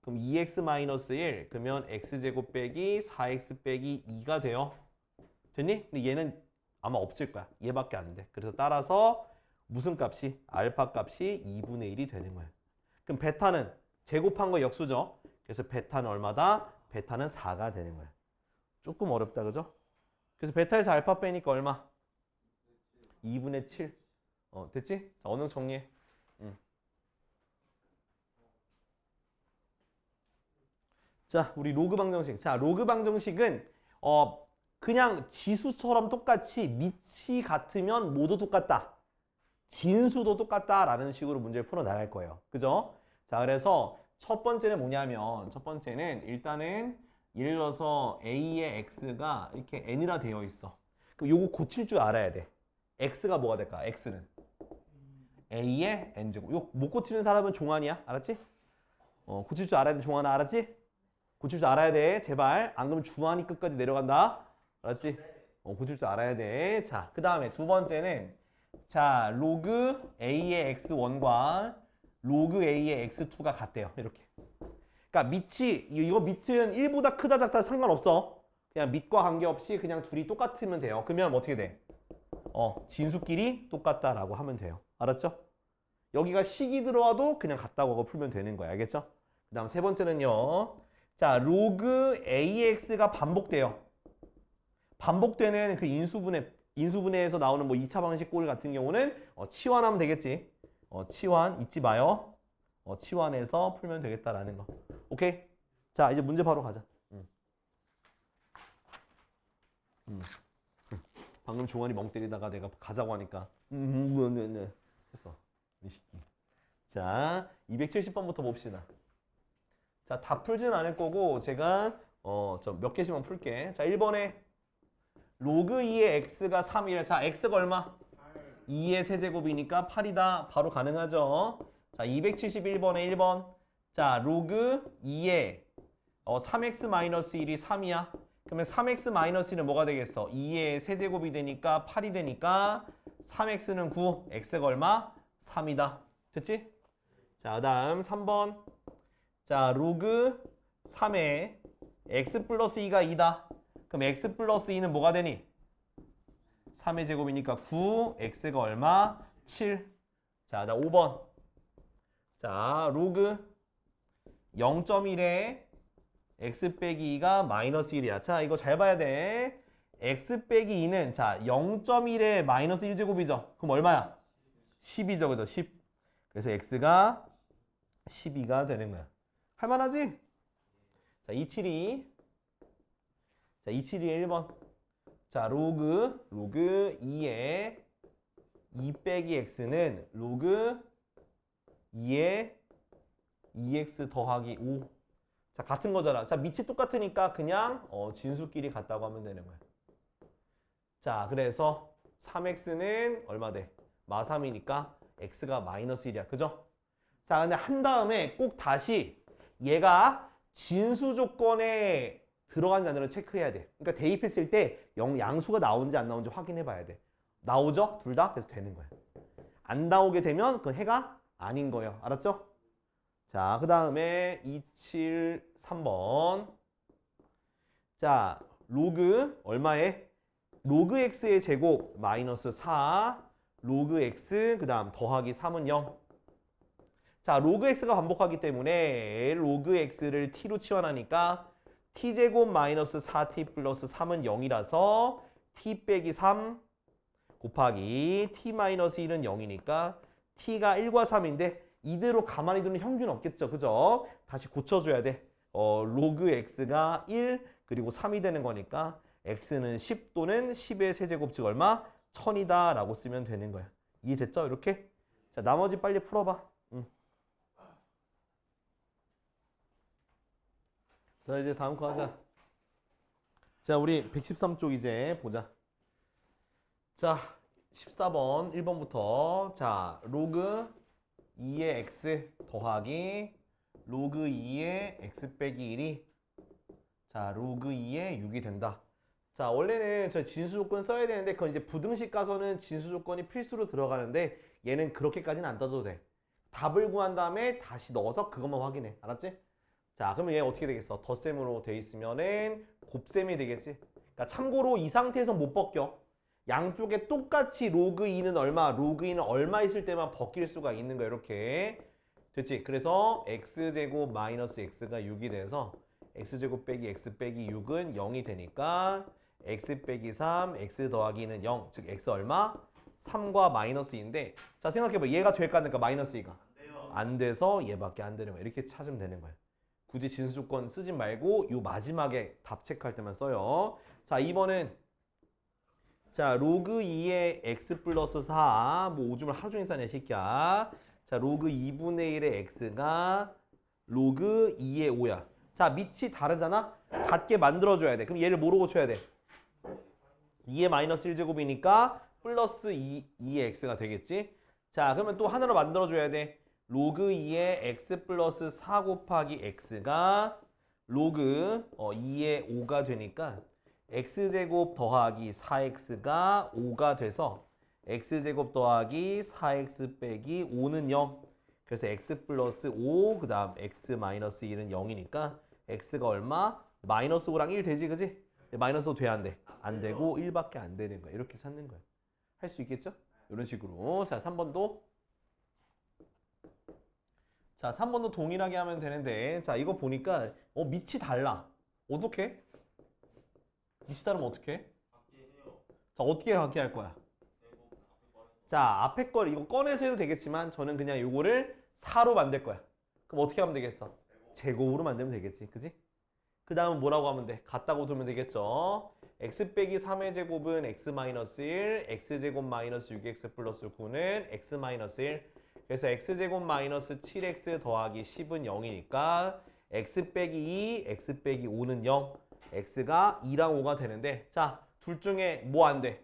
그럼 2x 마이너스 1 그러면 x제곱 빼기 4x 빼기 2가 돼요. 됐니? 근데 얘는 아마 없을 거야. 얘밖에 안 돼. 그래서 따라서 무슨 값이? 알파 값이 2분의 1이 되는 거야. 그럼 베타는 제곱한 거 역수죠. 그래서 베타는 얼마다? 베타는 4가 되는 거야. 조금 어렵다, 그죠? 그래서 베타에서 알파 빼니까 얼마? 2분의 7. 됐지? 자, 언어 정리해. 자, 우리 로그 방정식. 자, 로그 방정식은 그냥 지수처럼 똑같이 밑이 같으면 모두 똑같다. 진수도 똑같다라는 식으로 문제를 풀어 나갈 거예요. 그죠? 자, 그래서 첫 번째는 뭐냐면 첫 번째는 일단은 예를 들어서 a의 x가 이렇게 n이라 되어 있어. 그럼 요거 고칠 줄 알아야 돼. x가 뭐가 될까? x는 a의 n제곱. 이거 못 고치는 사람은 종환이야. 알았지? 고칠 줄 알아야 돼. 종환아, 알았지? 고칠 줄 알아야 돼. 제발. 안 그러면 주환이 끝까지 내려간다. 알았지? 고칠 줄 알아야 돼. 자, 그 다음에 두 번째는 자, 로그 a의 x1과 로그 a의 x2가 같대요. 이렇게. 그러니까 밑이 이거 밑은 1보다 크다 작다 상관없어. 그냥 밑과 관계없이 그냥 둘이 똑같으면 돼요. 그러면 어떻게 돼? 진수끼리 똑같다라고 하면 돼요. 알았죠? 여기가 식이 들어와도 그냥 같다고 하고 풀면 되는 거야. 알겠죠? 그 다음 세 번째는요. 자, 로그 AX가 반복돼요. 반복되는 그 인수분해에서 나오는 뭐 2차 방식 꼴 같은 경우는 치환하면 되겠지. 치환 잊지 마요. 치환해서 풀면 되겠다라는 거. 오케이? 자, 이제 문제 바로 가자. 방금 종환이 멍 때리다가 내가 가자고 하니까 네. 했어. 이 새끼. 자, 270번부터 봅시다. 자, 다 풀진 않을 거고 제가 몇 개씩만 풀게. 자, 1번에 로그 2의 x가 3이래. 자, x가 얼마? 2의 세제곱이니까 8이다. 바로 가능하죠. 자, 271번에 1번. 자, 로그 2의 3x-1이 3이야. 그러면 3x-1은 뭐가 되겠어? 2의 세제곱이 되니까 8이 되니까 3x는 9, x가 얼마? 3이다. 됐지? 자, 다음 3번. 자, 로그 3에 x 플러스 2가 2다. 그럼 x 플러스 2는 뭐가 되니? 3의 제곱이니까 9, x가 얼마? 7. 자, 나 5번. 자, 로그 0.1에 x 빼기 2가 마이너스 1이야. 자, 이거 잘 봐야 돼. x 빼기 2는 자 0.1에 마이너스 1제곱이죠. 그럼 얼마야? 10이죠. 그죠? 10. 그래서 x가 12가 되는 거야. 할만하지? 자, 272. 자, 272의 1번. 자, 로그 2에 2 빼기 x는 로그 2에 2x 더하기 5. 자, 같은 거잖아. 자, 밑이 똑같으니까 그냥 진수끼리 같다고 하면 되는 거야. 자, 그래서 3x는 얼마 돼? 마3이니까 x가 마이너스 1이야. 그죠? 자, 근데 한 다음에 꼭 다시 얘가 진수 조건에 들어간지 안 들어간지 체크해야 돼. 그러니까 대입했을 때 양수가 나오는지 안 나오는지 확인해 봐야 돼. 나오죠? 둘 다? 그래서 되는 거야. 안 나오게 되면 그건 해가 아닌 거예요. 알았죠? 자, 그 다음에 273번. 자, 로그 얼마에? 로그 x의 제곱 마이너스 4, 로그 x 그 다음 더하기 3은 0. 자, 로그 x가 반복하기 때문에 로그 x를 t로 치환하니까 t제곱 마이너스 4t 플러스 3은 0이라서 t 빼기 3 곱하기 t 마이너스 1은 0이니까 t가 1과 3인데 이대로 가만히 두는 형규는 없겠죠. 그죠? 다시 고쳐줘야 돼. 로그 x가 1 그리고 3이 되는 거니까 x는 10 또는 10의 세제곱 즉 얼마? 1000이다 라고 쓰면 되는 거야. 이해됐죠? 이렇게? 자, 나머지 빨리 풀어봐. 자, 이제 다음 거 하자. 자, 우리 113쪽 이제 보자. 자, 14번 1번부터 자, 로그 2의 x 더하기 로그 2의 x 빼기 1이 자, 로그 2의 6이 된다. 자, 원래는 저 진수 조건 써야 되는데 그건 이제 부등식 가서는 진수 조건이 필수로 들어가는데 얘는 그렇게까지는 안 떠줘도 돼. 답을 구한 다음에 다시 넣어서 그것만 확인해. 알았지? 자, 그러면 얘 어떻게 되겠어? 덧셈으로 돼 있으면은 곱셈이 되겠지? 그러니까 참고로 이 상태에서 못 벗겨. 양쪽에 똑같이 로그 2는 얼마, 로그 2는 얼마 있을 때만 벗길 수가 있는 거야. 이렇게. 됐지? 그래서 x제곱 마이너스 x가 6이 돼서 x제곱 빼기 x 빼기 6은 0이 되니까 x 빼기 3, x 더하기는 0. 즉 x 얼마? 3과 마이너스 2인데 자, 생각해봐. 얘가 될까 안 될까? 마이너스 2가. 안 돼서 얘밖에 안 되는 거야. 이렇게 찾으면 되는 거야. 굳이 진수 조건 쓰지 말고 요 마지막에 답 체크할 때만 써요. 자, 2번은 자, 로그 2의 x 플러스 4. 뭐 오줌을 하루 종일 싸네, 새끼야. 자, 로그 2분의 1의 x가 로그 2의 5야. 자, 밑이 다르잖아? 같게 만들어줘야 돼. 그럼 얘를 뭐로 고쳐야 돼? 2의 마이너스 1제곱이니까 플러스 2의 x가 되겠지? 자, 그러면 또 하나로 만들어줘야 돼. 로그 2의 x 플러스 4 곱하기 x가 로그 2의 5가 되니까 x제곱 더하기 4x가 5가 돼서 x제곱 더하기 4x 빼기 5는 0. 그래서 x 플러스 5 그 다음 x 마이너스 1은 0이니까 x가 얼마? 마이너스 5랑 1 되지, 그지? 마이너스 5 돼, 안 돼? 안 되고 1밖에 안 되는 거야. 이렇게 찾는 거야. 할 수 있겠죠? 이런 식으로. 자, 3번도. 자, 3번도 동일하게 하면 되는데 자, 이거 보니까 밑이 달라. 어떻게? 밑이 다르면 어떻게? 자, 어떻게 갖게 할 거야? 자, 앞에 걸 이거 꺼내서 해도 되겠지만 저는 그냥 요거를 4로 만들 거야. 그럼 어떻게 하면 되겠어? 제곱으로 만들면 되겠지. 그지? 그 다음은 뭐라고 하면 돼? 같다고 두면 되겠죠. x 빼기 3의 제곱은 x 마이너스 1, x제곱 마이너스 6x 플러스 9는 x 마이너스 1. 그래서 x제곱 마이너스 7x 더하기 10은 0이니까 x 빼기 2, x 빼기 5는 0. x가 2랑 5가 되는데 자, 둘 중에 뭐 안 돼?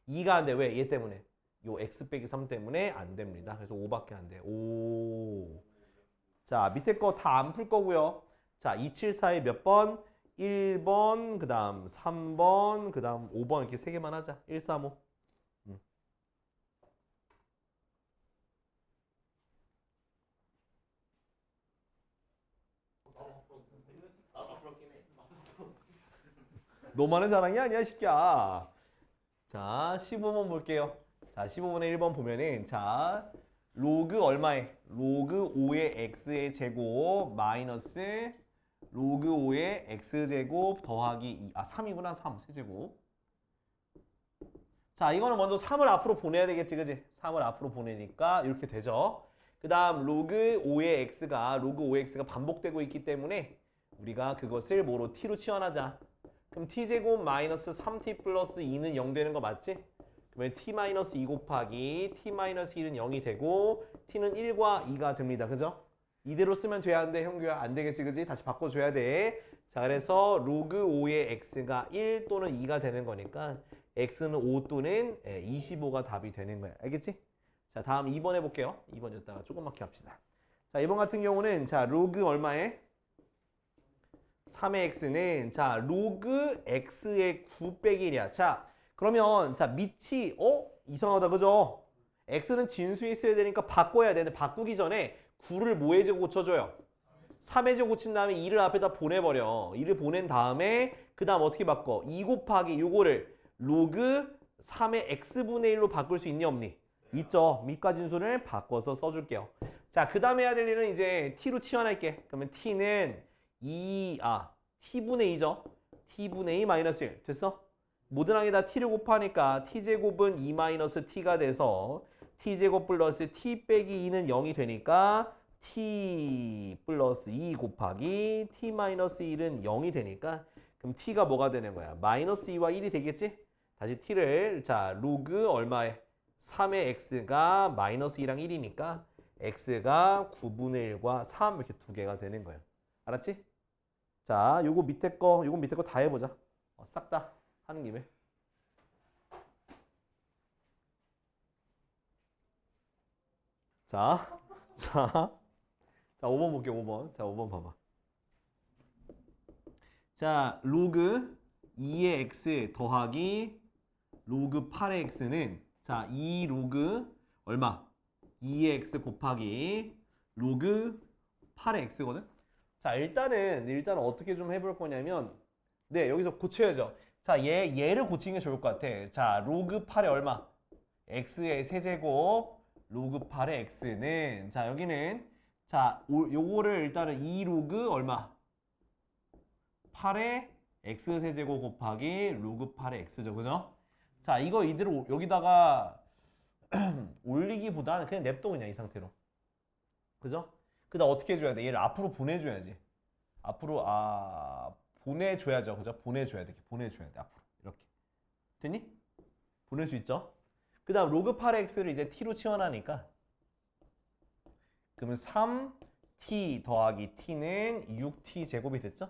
2가 안 돼. 왜? 얘 때문에. 요 x 빼기 3 때문에 안 됩니다. 그래서 5밖에 안 돼. 오. 자, 밑에 거 다 안 풀 거고요. 자, 274의 몇 번? 1번, 그 다음 3번, 그 다음 5번 이렇게 3개만 하자. 1, 3, 5. 나도 부럽긴 해. 너만의 자랑이 아니야, 이 새끼야. 자, 15번 볼게요. 자, 15번에 1번 보면은 자, 로그 얼마에? 로그 5의 x의 제곱 마이너스 로그 5의 x제곱 더하기 2. 아, 3이구나. 3. 세제곱. 자, 이거는 먼저 3을 앞으로 보내야 되겠지, 그지? 3을 앞으로 보내니까 이렇게 되죠. 그 다음 로그 5의 x가 반복되고 있기 때문에 우리가 그것을 뭐로 t로 치환하자. 그럼 t제곱 마이너스 3t 플러스 2는 0 되는 거 맞지? 그러면 t 마이너스 2 곱하기 t 마이너스 1은 0이 되고 t는 1과 2가 됩니다. 그죠? 이대로 쓰면 돼야 하는데 형규야 안 되겠지, 그지? 다시 바꿔줘야 돼. 자, 그래서 로그 5의 x가 1 또는 2가 되는 거니까 x는 5 또는 25가 답이 되는 거야. 알겠지? 자, 다음 2번 해볼게요. 2번 였다가 조그맣게 합시다. 자, 2번 같은 경우는 자, 로그 얼마에? 3의 x는 자, 로그 x의 9 빼기 1이야. 자, 그러면 자, 밑이 이상하다, 그죠? x는 진수에 있어야 되니까 바꿔야 되는데 바꾸기 전에 9를 뭐에 제곱 고쳐줘요? 3에 제곱 고친 다음에 2를 앞에다 보내버려. 2를 보낸 다음에 그 다음 어떻게 바꿔? 2 곱하기 요거를 로그 3의 x분의 1로 바꿀 수 있니 없니? 있죠. 밑과 진수를 바꿔서 써줄게요. 자, 그 다음에 해야 될 일은 이제 t로 치환할게. 그러면 t는 t분의 2죠. t분의 2 마이너스 1. 됐어? 모든 항에다 t를 곱하니까 t제곱은 2 마이너스 t가 돼서 t제곱 플러스 t 빼기 2는 0이 되니까 t 플러스 2 곱하기 t 마이너스 1은 0이 되니까 그럼 t가 뭐가 되는 거야? 마이너스 2와 1이 되겠지? 다시 t를 자, 로그 얼마에? 3의 x가 마이너스 2랑 1이니까 x가 9분의 1과 3 이렇게 두 개가 되는 거예요. 알았지? 자, 요거 밑에 거 다 해보자. 싹 다 하는 김에. 자, 5번 볼게요, 5번. 자, 5번 봐봐. 자, 로그 2의 x 더하기 로그 8의 x는 자, 2 로그 얼마? 2의 x 곱하기 로그 8의 x거든? 자, 일단은 어떻게 좀 해볼 거냐면 네, 여기서 고쳐야죠. 자, 얘를 고치는 게 좋을 것 같아. 자, 로그 8의 얼마? x의 세제곱 로그 8의 x는 자, 여기는 자, 요거를 일단은 2 로그 얼마? 8의 x 세제곱 곱하기 로그 8의 x죠. 그죠? 자, 이거 이대로 여기다가 올리기보다는 그냥 냅둬 그냥 이 상태로. 그죠? 그다음 어떻게 해줘야 돼? 얘를 앞으로 보내줘야지. 앞으로 보내줘야죠. 그죠? 보내줘야 돼. 보내줘야 돼. 앞으로 이렇게. 됐니? 보낼 수 있죠? 그 다음 로그 8x를 이제 t로 치환하니까 그러면 3t 더하기 t는 6t 제곱이 됐죠?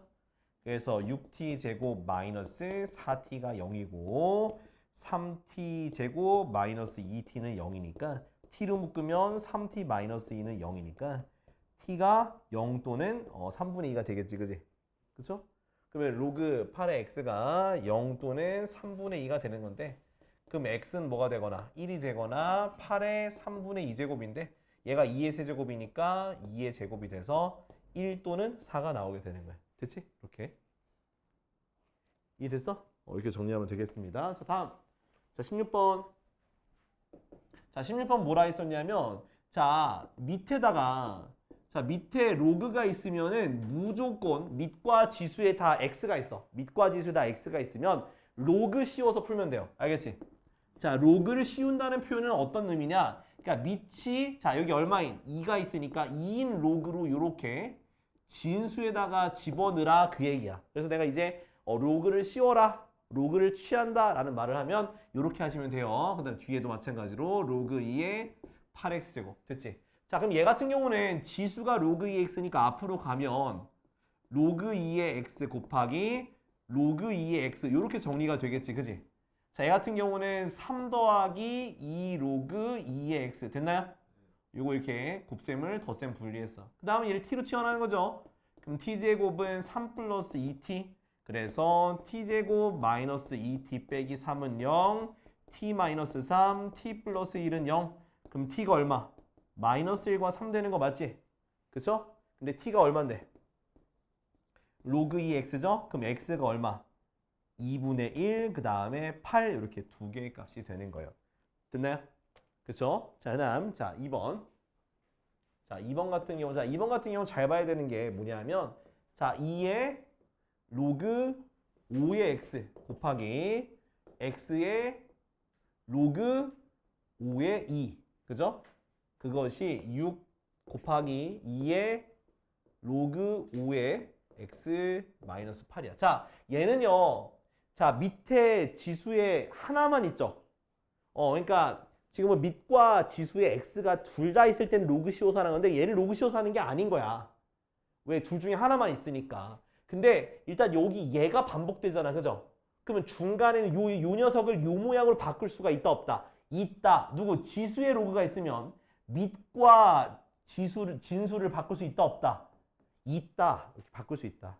그래서 6t 제곱 마이너스 4t가 0이고 3t 제곱 마이너스 2t는 0이니까 t로 묶으면 3t 마이너스 2는 0이니까 t가 0 또는 3분의 2가 되겠지, 그지? 그쵸? 그러면 로그 8의 x가 0 또는 3분의 2가 되는 건데 그럼 x는 뭐가 되거나 1이 되거나 8의 3분의 2제곱인데 얘가 2의 세제곱이니까 2의 제곱이 돼서 1 또는 4가 나오게 되는 거야. 됐지? 이렇게. 이해됐어? 이렇게 정리하면 되겠습니다. 자, 다음. 자, 16번. 자, 16번 뭐라 했었냐면 자, 밑에다가 자, 밑에 로그가 있으면은 무조건 밑과 지수에 다 x가 있어. 밑과 지수에 다 x가 있으면 로그 씌워서 풀면 돼요. 알겠지? 자, 로그를 씌운다는 표현은 어떤 의미냐? 그러니까 밑이 자, 여기 얼마인? 2가 있으니까 2인 로그로 요렇게 진수에다가 집어넣으라 그 얘기야. 그래서 내가 이제 로그를 씌워라. 로그를 취한다 라는 말을 하면 이렇게 하시면 돼요. 그 다음 뒤에도 마찬가지로 로그 2의 8x제곱. 됐지? 자, 그럼 얘 같은 경우는 지수가 로그 2x니까 앞으로 가면 로그 2의 x 곱하기 로그 2의 x 이렇게 정리가 되겠지. 그지? 자, 얘 같은 경우는 3 더하기 2 로그 2의 x 됐나요? 요거 이렇게 곱셈을 덧셈 분리했어. 그 다음에 얘를 t로 치환하는 거죠. 그럼 t제곱은 3 플러스 2t 그래서 t제곱 마이너스 2t 빼기 3은 0, t 마이너스 3, t 플러스 1은 0. 그럼 t가 얼마? 마이너스 1과 3 되는 거 맞지? 그쵸? 근데 t가 얼만데? 로그 2x죠? 그럼 x가 얼마? 2분의 1, 그 다음에 8 이렇게 두 개의 값이 되는 거예요. 됐나요? 그쵸? 자, 그 다음, 자, 2번. 자, 2번 같은 경우, 자, 2번 같은 경우 잘 봐야 되는 게 뭐냐면, 자, 2의 로그 5의 x 곱하기 x의 로그 5의 2. 그죠? 그것이 6 곱하기 2의 로그 5의 x 마이너스 8이야. 자, 얘는요. 자, 밑에 지수에 하나만 있죠. 그러니까 지금은 밑과 지수의 x가 둘 다 있을 때는 로그 씌워서 하는 건데 얘를 로그 씌워서 하는 게 아닌 거야. 왜? 둘 중에 하나만 있으니까. 근데 일단 여기 얘가 반복되잖아. 그죠? 그러면 중간에는 요 녀석을 요 모양으로 바꿀 수가 있다 없다? 있다. 누구? 지수의 로그가 있으면 밑과 진수를 바꿀 수 있다 없다? 있다. 이렇게 바꿀 수 있다.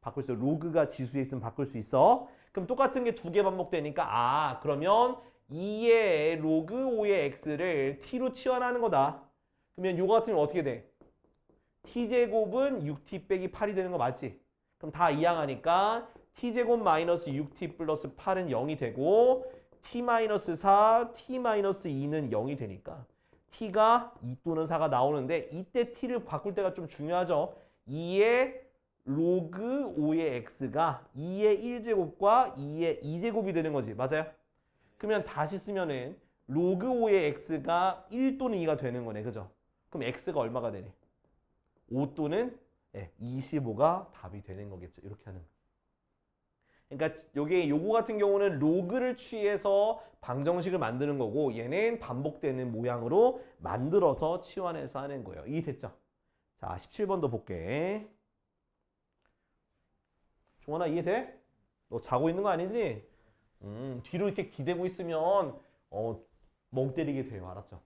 바꿀 수 있어. 로그가 지수에 있으면 바꿀 수 있어. 그럼 똑같은 게 두 개 반복되니까 그러면 2의 로그 5의 x를 t로 치환하는 거다. 그러면 요거 같은 경우 어떻게 돼? t제곱은 6t 빼기 8이 되는 거 맞지? 그럼 다 이항하니까 t제곱 마이너스 6t 플러스 8은 0이 되고 t 마이너스 4, t 마이너스 2는 0이 되니까 t가 2 또는 4가 나오는데 이때 t를 바꿀 때가 좀 중요하죠. 2의 로그 5의 x가 2의 1제곱과 2의 2제곱이 되는 거지. 맞아요? 그러면 다시 쓰면은 로그 5의 x가 1 또는 2가 되는 거네. 그죠? 그럼 x가 얼마가 되네? 5 또는 25가 답이 되는 거겠죠. 이렇게 하는 거. 그러니까 요거 같은 경우는 로그를 취해서 방정식을 만드는 거고 얘는 반복되는 모양으로 만들어서 치환해서 하는 거예요. 이해됐죠? 자, 17번도 볼게. 종원아 이해돼? 너 자고 있는 거 아니지? 뒤로 이렇게 기대고 있으면 멍 때리게 돼요. 알았죠?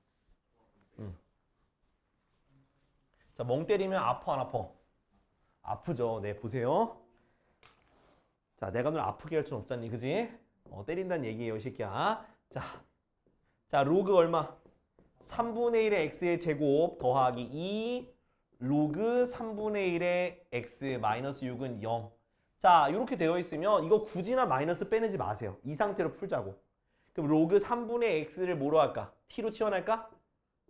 자, 멍 때리면 아파 안 아파? 아프죠. 네, 보세요. 자, 내가 널 아프게 할 순 없잖니, 그지? 때린다는 얘기예요, 이 새끼야. 자, 로그 얼마? 3분의 1의 x의 제곱 더하기 2 로그 3분의 1의 x 마이너스 6은 0. 자, 이렇게 되어 있으면 이거 굳이나 마이너스 빼내지 마세요. 이 상태로 풀자고. 그럼 로그 3분의 x를 뭐로 할까? t로 치환할까?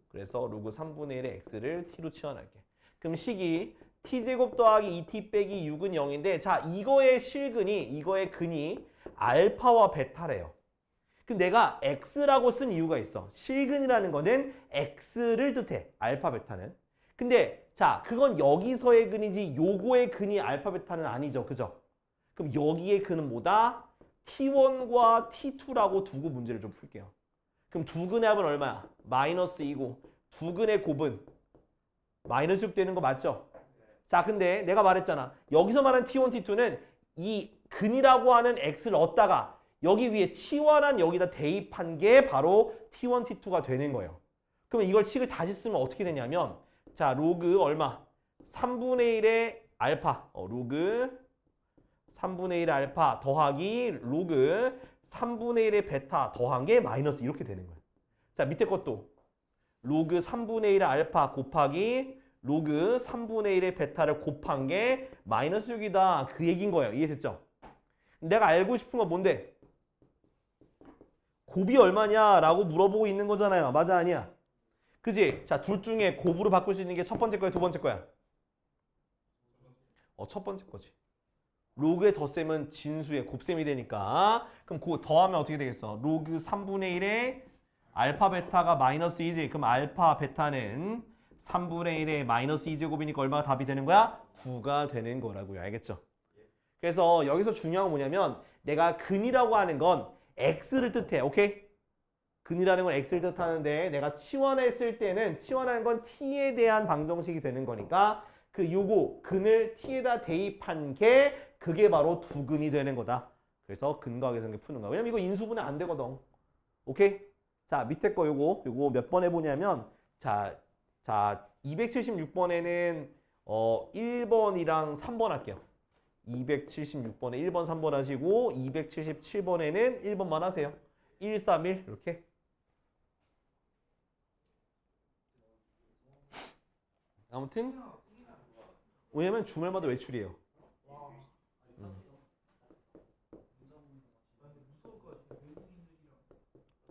그래서 로그 3분의 1의 x를 t로 치환할게. 그럼 식이 t제곱 더하기 2t 빼기 6은 0인데 자, 이거의 근이 알파와 베타래요. 그럼 내가 x라고 쓴 이유가 있어. 실근이라는 거는 x를 뜻해. 알파, 베타는. 근데 자, 그건 여기서의 근이지 요거의 근이 알파, 베타는 아니죠. 그죠? 그럼 여기의 근은 뭐다? t1과 t2라고 두고 문제를 좀 풀게요. 그럼 두 근의 합은 얼마야? 마이너스 2고 두 근의 곱은 마이너스 6 되는 거 맞죠? 자, 근데 내가 말했잖아. 여기서 말하는 t1, t2는 이 근이라고 하는 x를 얻다가 여기 위에 치환한 여기다 대입한 게 바로 t1, t2가 되는 거예요. 그러면 이걸 식을 다시 쓰면 어떻게 되냐면 자, 로그 얼마? 3분의 1의 알파. 로그 3분의 1의 알파 더하기 로그 3분의 1의 베타 더한 게 마이너스 이렇게 되는 거예요. 자, 밑에 것도 로그 3분의 1의 알파 곱하기 로그 3분의 1의 베타를 곱한 게 마이너스 6이다. 그 얘기인 거예요. 이해됐죠? 내가 알고 싶은 건 뭔데? 곱이 얼마냐라고 물어보고 있는 거잖아요. 맞아, 아니야? 그지? 자, 둘 중에 곱으로 바꿀 수 있는 게 첫 번째 거야, 두 번째 거야? 첫 번째 거지. 로그의 덧셈은 진수의 곱셈이 되니까 그럼 그거 더하면 어떻게 되겠어? 로그 3분의 1의 알파 베타가 마이너스 2지. 그럼 알파 베타는 3분의 1의 마이너스 2제곱이니까 얼마가 답이 되는 거야? 9가 되는 거라고요. 알겠죠? 그래서 여기서 중요한 건 뭐냐면 내가 근이라고 하는 건 x를 뜻해. 오케이? 근이라는 건 x를 뜻하는데 내가 치환했을 때는 치환하는 건 t에 대한 방정식이 되는 거니까 요거 근을 t에다 대입한 게 그게 바로 두 근이 되는 거다. 그래서 근과 계산기 푸는 거야. 왜냐면 이거 인수분해 안 되거든. 오케이? 자, 밑에 거 요거 몇 번 해보냐면 자 276번에는 1번이랑 3번 할게요. 276번에 1번, 3번 하시고 277번에는 1번만 하세요. 1, 3, 1 이렇게. 아무튼 왜냐면 주말마다 외출이에요.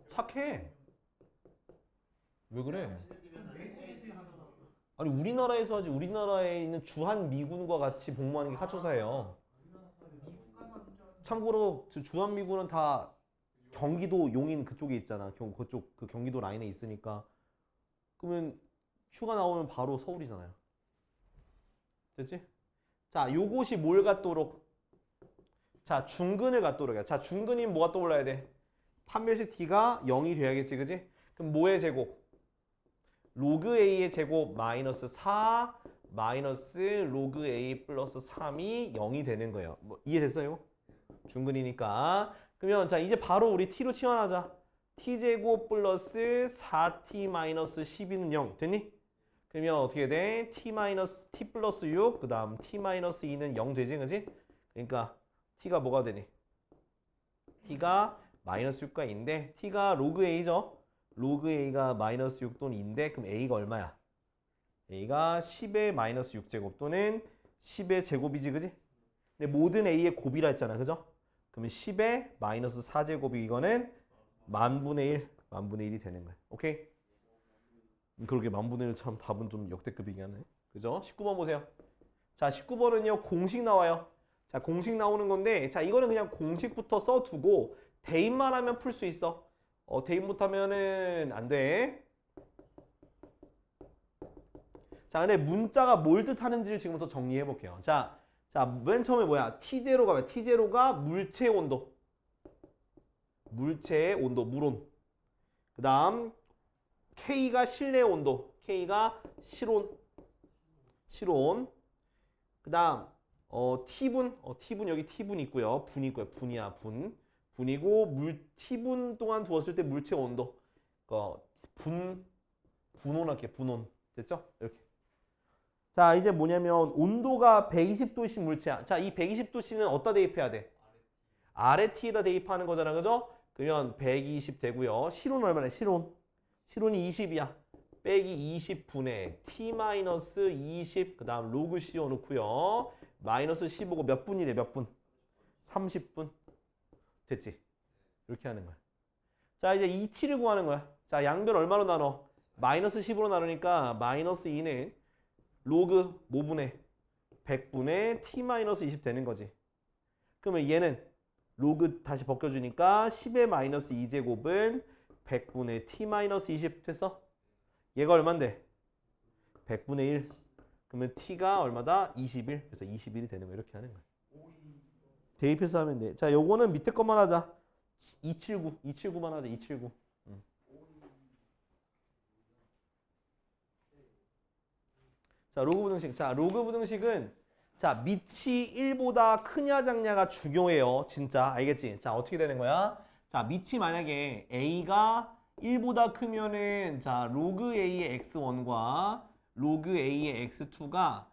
착해. 왜 그래? 아니 우리나라에서 하지. 우리나라에 있는 주한 미군과 같이 복무하는 게 카투사예요. 참고로 주한 미군은 다 경기도 용인 그쪽에 있잖아. 그쪽 그 경기도 라인에 있으니까. 그러면 휴가 나오면 바로 서울이잖아요. 됐지? 자, 요것이 뭘 갖도록? 자, 중근을 갖도록 해. 자, 중근이면 뭐가 떠올라야 돼? 판별식 t가 0이 돼야겠지, 그지? 그럼 뭐의 제곱? 로그 a의 제곱 마이너스 4 마이너스 로그 a 플러스 3이 0이 되는 거예요. 뭐 이해됐어요? 중근이니까. 그러면 자, 이제 바로 우리 t로 치환하자. t제곱 플러스 4t 마이너스 12는 0 됐니? 그러면 어떻게 돼? t 플러스 6 그 다음 t 마이너스 2는 0 되지, 그지? 그러니까 t가 뭐가 되니? t가 마이너스 6과 2인데 t가 로그 a죠? 로그 a가 마이너스 6 또는 2인데 그럼 a가 얼마야? a가 10의 마이너스 6제곱 또는 10의 제곱이지, 그지? 근데 모든 a의 곱이라 했잖아, 그죠? 그러면 10의 마이너스 4제곱이 이거는 만분의 1이 되는 거야. 오케이? 그러게 만분의 1 참 답은 좀 역대급이긴 하네. 그죠? 19번 보세요. 자, 19번은요. 공식 나와요. 자, 공식 나오는 건데 자, 이거는 그냥 공식부터 써두고 대입만 하면 풀 수 있어. 대입 못하면은 안 돼. 자, 근데 문자가 뭘 뜻하는지를 지금부터 정리해 볼게요. 자, 맨 처음에 뭐야? T0가 뭐야? T0가 물체의 온도. 물체의 온도, 물온. 그 다음 K가 실내 온도, K가 실온. 그 다음 T분 여기 T분 있고요. 분이 있고요. 분이고 T분 동안 두었을 때 물체 온도. 분온 할게. 분온. 됐죠? 이렇게. 자, 이제 뭐냐면 온도가 120도씨 물체야. 자, 이 120도씨는 어디다 대입해야 돼? 아래 T에다 대입하는 거잖아. 그죠? 그러면 120 되고요. 실온 얼마나? 실온이 20이야. 빼기 20분의 T-20 그 다음 로그 씌워 놓고요. 마이너스 15가 몇 분이래? 몇 분? 30분. 됐지? 이렇게 하는 거야. 자, 이제 이 T를 구하는 거야. 자, 양변 얼마로 나눠? 마이너스 10으로 나누니까 마이너스 2는 로그 5분의 100분의 T-20 되는 거지. 그러면 얘는 로그 다시 벗겨주니까 10의 마이너스 2제곱은 100분의 T-20 됐어? 얘가 얼만데? 100분의 1. 그러면 T가 얼마다? 21. 그래서 21이 되는 거야. 이렇게 하는 거야. 대입해서 하면 돼. 자, 요거는 밑에 것만 하자. 279만 하자. 279. 자, 로그 부등식. 자, 로그 부등식은 자, 밑이 1보다 크냐 작냐가 중요해요. 진짜. 알겠지? 자, 어떻게 되는 거야? 자, 밑이 만약에 A가 1보다 크면은 자, 로그 A의 x1과 로그 A의 x2가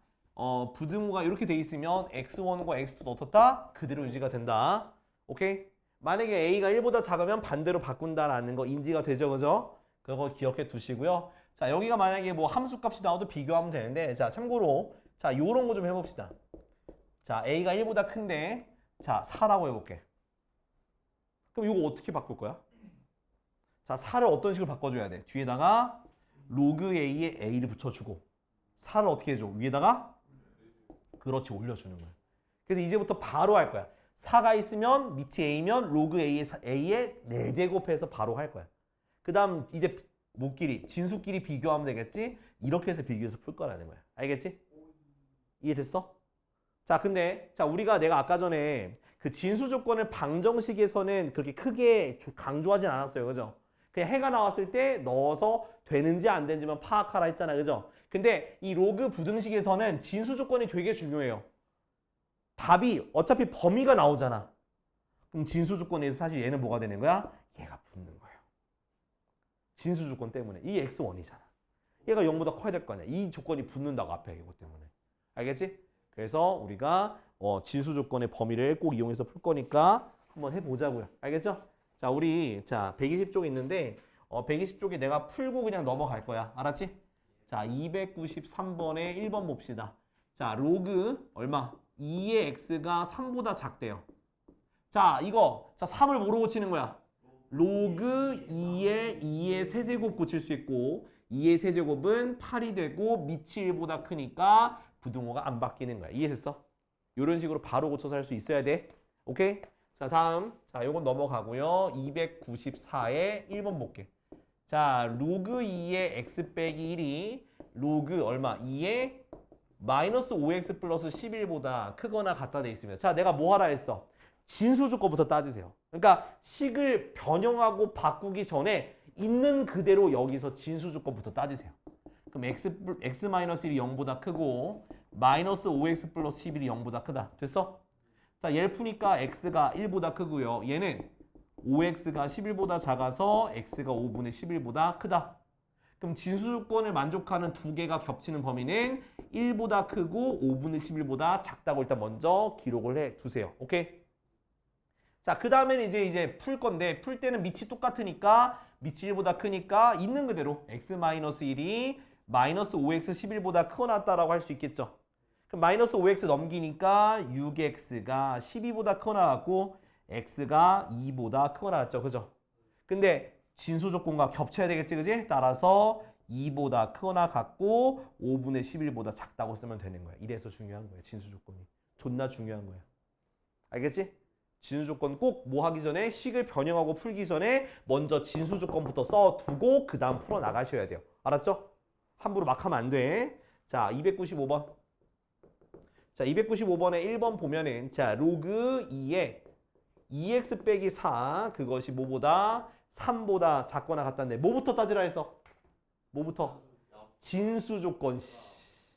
부등호가 이렇게 돼 있으면 x1과 x2도 어떻다? 그대로 유지가 된다. 오케이? 만약에 A가 1보다 작으면 반대로 바꾼다라는 거 인지가 되죠. 그죠? 그거 기억해 두시고요. 자, 여기가 만약에 뭐 함수값이 나와도 비교하면 되는데 자, 참고로 자, 요런 거 좀 해봅시다. 자, A가 1보다 큰데 자, 4라고 해볼게. 그럼 이거 어떻게 바꿀 거야? 자, 4를 어떤 식으로 바꿔줘야 돼? 뒤에다가 로그 A에 A를 붙여주고 4를 어떻게 해줘? 위에다가 그렇지, 올려주는 거야. 그래서 이제부터 바로 할 거야. 4가 있으면 밑이 A면 로그 A에 4제곱해서 바로 할 거야. 그 다음 이제 뭐끼리? 진수끼리 비교하면 되겠지? 이렇게 해서 비교해서 풀 거라는 거야. 알겠지? 이해됐어? 자, 근데 자, 내가 아까 전에 그 진수 조건을 방정식에서는 그렇게 크게 강조하진 않았어요. 그죠? 그냥 해가 나왔을 때 넣어서 되는지 안 되는지만 파악하라 했잖아. 그죠? 근데 이 로그 부등식에서는 진수 조건이 되게 중요해요. 답이 어차피 범위가 나오잖아. 그럼 진수 조건에서 사실 얘는 뭐가 되는 거야? 얘가 붙는 거예요. 진수 조건 때문에. 이 x1이잖아. 얘가 0보다 커야 될 거 아니야. 이 조건이 붙는다고 앞에 이거 때문에. 알겠지? 그래서 우리가 진수 조건의 범위를 꼭 이용해서 풀 거니까 한번 해보자고요. 알겠죠? 자, 우리 120쪽 있는데 120쪽에 내가 풀고 그냥 넘어갈 거야. 알았지? 자, 293번에 1번 봅시다. 자, 로그 얼마? 2의 x가 3보다 작대요. 자, 이거 3을 뭐로 고치는 거야? 로그 2의 세제곱 고칠 수 있고 2의 세제곱은 8이 되고 밑이 1보다 크니까 부등호가 안 바뀌는 거야. 이해됐어? 이런 식으로 바로 고쳐서 할 수 있어야 돼. 오케이? 자, 다음. 자, 요건 넘어가고요. 294에 1번 볼게. 자, 로그 2의 x 빼기 1이 로그 얼마? 2의 마이너스 5x 플러스 11보다 크거나 같다 돼 있습니다. 자, 내가 뭐 하라 했어? 진수 조건부터 따지세요. 그러니까 식을 변형하고 바꾸기 전에 있는 그대로 여기서 진수 조건부터 따지세요. 그럼 x 마이너스 1이 0보다 크고 마이너스 5x 플러스 11이 0보다 크다. 됐어? 자, 얘를 푸니까 x가 1보다 크고요. 얘는 5x가 11보다 작아서 x가 5분의 11보다 크다. 그럼 진수 조건을 만족하는 두 개가 겹치는 범위는 1보다 크고 5분의 11보다 작다고 일단 먼저 기록을 해 두세요. 오케이? 자, 그 다음에는 이제 풀 건데 풀 때는 밑이 똑같으니까 밑이 1보다 크니까 있는 그대로 x-1이 마이너스 5x 11보다 크거나 같다라고 할 수 있겠죠. 그럼 마이너스 5x 넘기니까 6x가 12보다 크거나 같고 x가 2보다 크거나 같죠. 그죠? 근데 진수 조건과 겹쳐야 되겠지. 그지? 따라서 2보다 크거나 같고 5분의 11보다 작다고 쓰면 되는 거야. 이래서 중요한 거야. 진수 조건이. 존나 중요한 거야. 알겠지? 진수 조건 꼭 뭐 하기 전에 식을 변형하고 풀기 전에 먼저 진수 조건부터 써두고 그 다음 풀어 나가셔야 돼요. 알았죠? 함부로 막 하면 안 돼. 자, 295번. 자, 295번에 1번 보면은 자, 로그 2에 2x 빼기 4 그것이 뭐보다 3보다 작거나 같다는데 뭐부터 따지라 했어? 뭐부터? 진수 조건.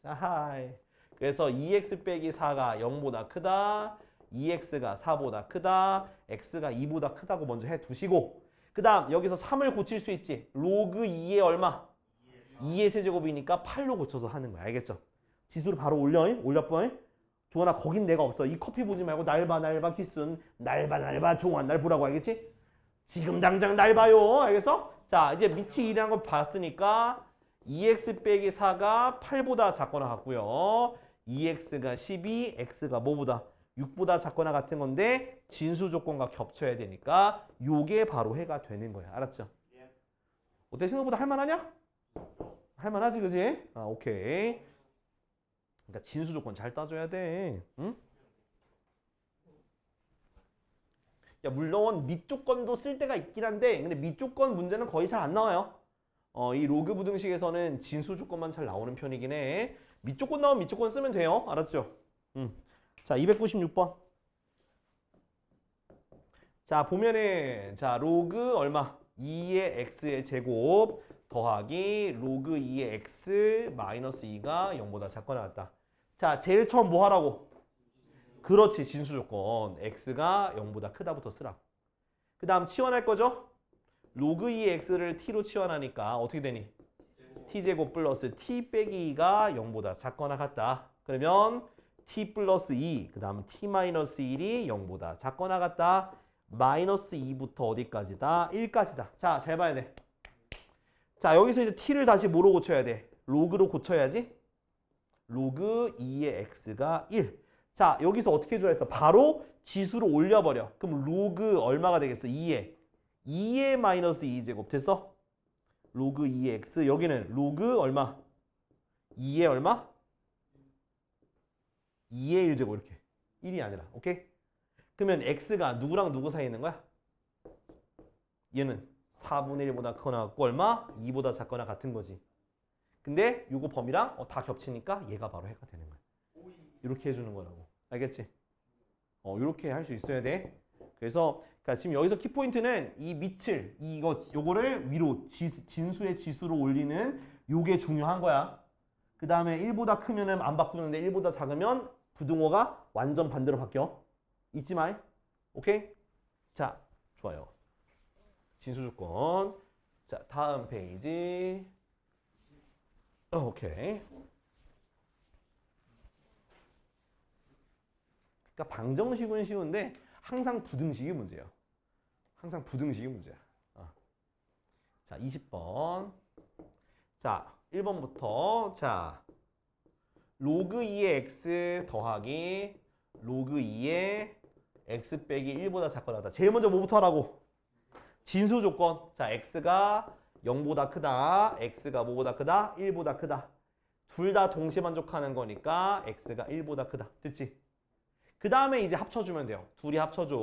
아하이. 그래서 2x 빼기 4가 0보다 크다. 2x가 4보다 크다. x가 2보다 크다고 먼저 해 두시고 그 다음 여기서 3을 고칠 수 있지. 로그 2의 얼마? 2의 세제곱이니까 8로 고쳐서 하는 거야. 알겠죠? 지수를 바로 올려봐. 조원아 거긴 내가 없어. 이 커피 보지 말고 날 봐 키슨 날 종환 날 보라고. 알겠지? 지금 당장 날 봐요. 알겠어? 자, 이제 밑이 1이라는 걸 봤으니까 2x 빼기 4가 8보다 작거나 같고요. 2x가 12, x가 뭐보다? 6보다 작거나 같은 건데 진수 조건과 겹쳐야 되니까 요게 바로 해가 되는 거야. 알았죠? 어때? 생각보다 할만하냐? 할만하지, 그지? 아, 오케이. 그러니까 진수 조건 잘 따줘야 돼. 응? 야, 물론 밑 조건도 쓸 때가 있긴 한데 근데 밑 조건 문제는 거의 잘 안 나와요. 이 로그 부등식에서는 진수 조건만 잘 나오는 편이긴 해. 밑 조건 나오면 밑 조건 쓰면 돼요. 알았죠? 자, 296번. 자, 보면은 자, 로그 얼마? 2의 x의 제곱 더하기 로그 2의 x 마이너스 2가 0보다 작거나 같다. 자, 제일 처음 뭐 하라고? 그렇지, 진수 조건. x가 0보다 크다부터 쓰라. 그 다음 치환할 거죠? 로그 2의 x를 t로 치환하니까 어떻게 되니? t제곱 플러스 t 빼기 2가 0보다 작거나 같다. 그러면 t 플러스 2, 그 다음 t 마이너스 1이 0보다 작거나 같다. 마이너스 2부터 어디까지다? 1까지다. 자, 잘 봐야 돼. 자, 여기서 이제 t를 다시 뭐로 고쳐야 돼? 로그로 고쳐야지. 로그 2의 x가 1. 자, 여기서 어떻게 해줘야 했어? 바로 지수로 올려버려. 그럼 로그 얼마가 되겠어? 2의 마이너스 2제곱 됐어? 로그 2의 x. 여기는 로그 얼마? 2의 얼마? 2의 1제곱 이렇게. 1이 아니라. 오케이? 그러면 x가 누구랑 누구 사이에 있는 거야? 얘는 4분의 1보다 크거나 같고 얼마? 2보다 작거나 같은 거지. 근데 요거 범위랑 다 겹치니까 얘가 바로 해가 되는 거야. 이렇게 해주는 거라고. 알겠지? 이렇게 할 수 있어야 돼. 그래서 그러니까 지금 여기서 키포인트는 이 밑을 요거를 위로 진수의 지수로 올리는 요게 중요한 거야. 그 다음에 1보다 크면은 안 바꾸는데 1보다 작으면 부등호가 완전 반대로 바뀌어. 잊지 마. 오케이? 자, 좋아요. 진수 조건. 자, 다음 페이지. 오케이. 그러니까 방정식은 쉬운데 항상 부등식이 문제예요. 항상 부등식이 문제야. 자, 20번. 자, 1번부터 자, 로그 2의 x 더하기 로그 2의 x 빼기 1보다 작거나 같다. 제일 먼저 뭐부터 하라고? 진수 조건. 자, x가 0보다 크다. x가 뭐보다 크다? 1보다 크다. 둘 다 동시에 만족하는 거니까 x가 1보다 크다. 됐지? 그 다음에 이제 합쳐주면 돼요. 둘이 합쳐줘.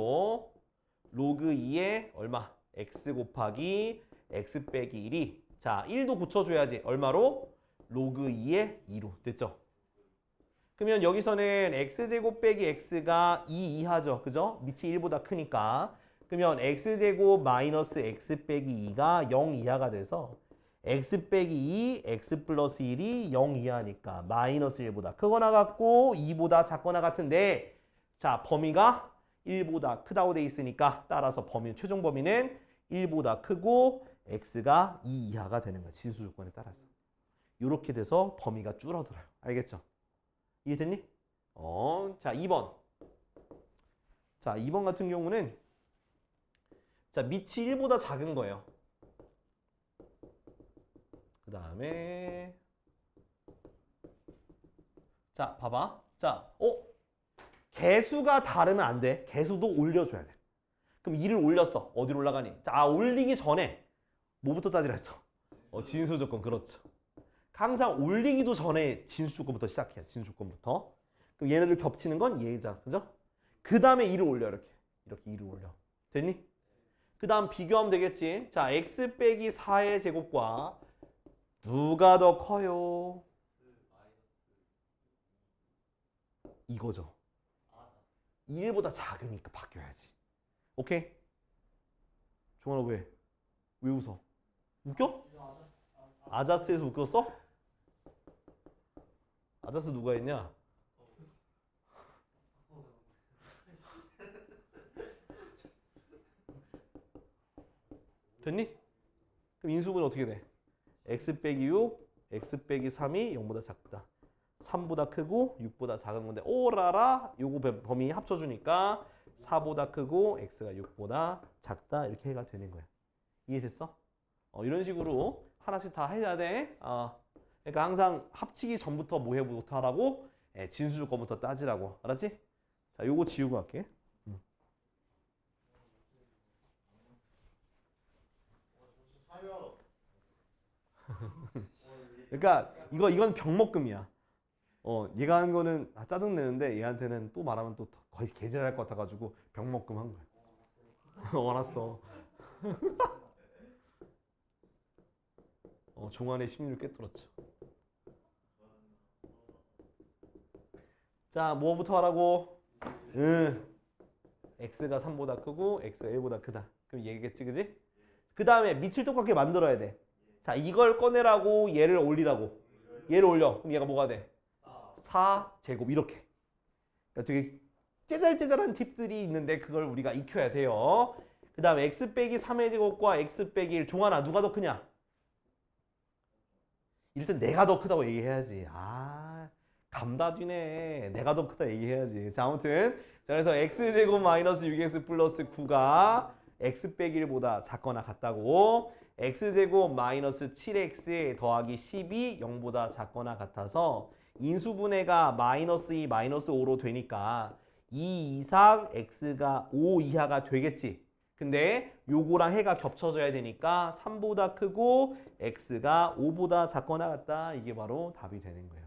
로그 2의 얼마? x 곱하기 x 빼기 1이 자 1도 고쳐줘야지. 얼마로? 로그 2의 2로. 됐죠? 그러면 여기서는 x제곱 빼기 x가 2 이하죠. 그죠? 밑이 1보다 크니까. 그러면 x제곱 마이너스 x 빼기 2가 0 이하가 돼서 x 빼기 2, x 플러스 1이 0 이하니까 마이너스 1보다 크거나 같고 2보다 작거나 같은데 자 범위가 1보다 크다고 돼 있으니까 따라서 범위 최종 범위는 1보다 크고 x가 2 이하가 되는 거야. 진수 조건에 따라서. 이렇게 돼서 범위가 줄어들어요. 알겠죠? 이해됐니? 자 2번. 자 2번 같은 경우는 자 밑이 1보다 작은 거예요. 그 다음에 자 봐봐. 자 개수가 다르면 안 돼. 개수도 올려줘야 돼. 그럼 2를 올렸어. 어디로 올라가니? 자 올리기 전에 뭐부터 따지라 했어? 진수 조건. 그렇죠. 항상 올리기도 전에 진수 조건부터 시작해요. 진수 조건부터. 그럼 얘네들 겹치는 건 얘자. 그죠? 그 다음에 2를 올려. 이렇게 2를 올려. 됐니? 그 다음 비교하면 되겠지. 자 x 빼기 4의 제곱과 누가 더 커요? 이거죠. 1보다 작으니까 바뀌어야지. 오케이? 종환아 왜? 왜 웃어? 웃겨? 아자스에서 웃겼어? 아자스 누가 했냐? 됐니? 그럼 인수분해 어떻게 돼? x 빼기 6, x 빼기 3이 0보다 작다. 3보다 크고 6보다 작은 건데 오라라 요거 범위 합쳐주니까 4보다 크고 x가 6보다 작다. 이렇게 해가 되는 거야. 이해됐어? 이런 식으로 하나씩 다 해야 돼. 그러니까 항상 합치기 전부터 뭐 해부터 하라고? 진수 조건부터 따지라고. 알았지? 자, 요거 지우고 갈게. 그러니까 이건 병먹금이야. 얘가 하는 거는 짜증 내는데 얘한테는 또 말하면 또 거의 개질할 것 같아가지고 병먹금 한 거야. 알았어. 종환의 심리를 꿰뚫었죠. 자, 뭐부터 하라고? x가 3보다 크고 x가 1보다 크다. 그럼 얘겠지, 그지? 그 다음에 밑을 똑같게 만들어야 돼. 자, 이걸 꺼내라고 얘를 올리라고. 얘를 올려. 그럼 얘가 뭐가 돼? 4제곱 이렇게. 그러니까 되게 째잘째잘한 팁들이 있는데 그걸 우리가 익혀야 돼요. 그 다음에 x 빼기 3의 제곱과 x 빼기 1. 종환아 누가 더 크냐? 일단 내가 더 크다고 얘기해야지. 감다쥐네. 내가 더 크다 얘기해야지. 자, 아무튼 자, 그래서 x제곱 마이너스 6x 플러스 9가 x 빼기 1보다 작거나 같다고. x제곱 마이너스 7x 더하기 10이 0보다 작거나 같아서 인수분해가 마이너스 2 마이너스 5로 되니까 2 이상 x가 5 이하가 되겠지. 근데 요거랑 해가 겹쳐져야 되니까 3보다 크고 x가 5보다 작거나 같다. 이게 바로 답이 되는 거예요.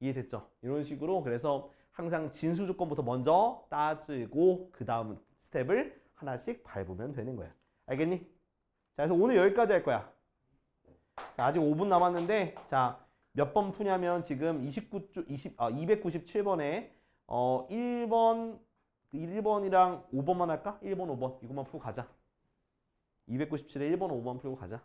이해됐죠? 이런 식으로 그래서 항상 진수 조건부터 먼저 따지고 그 다음 스텝을 하나씩 밟으면 되는 거야. 알겠니? 자, 그래서 오늘 여기까지 할 거야. 자, 아직 5분 남았는데 자, 몇 번 푸냐면 지금 297번에 1번이랑 5번만 할까? 1번, 5번 이것만 풀고 가자. 297에 1번, 5번 풀고 가자.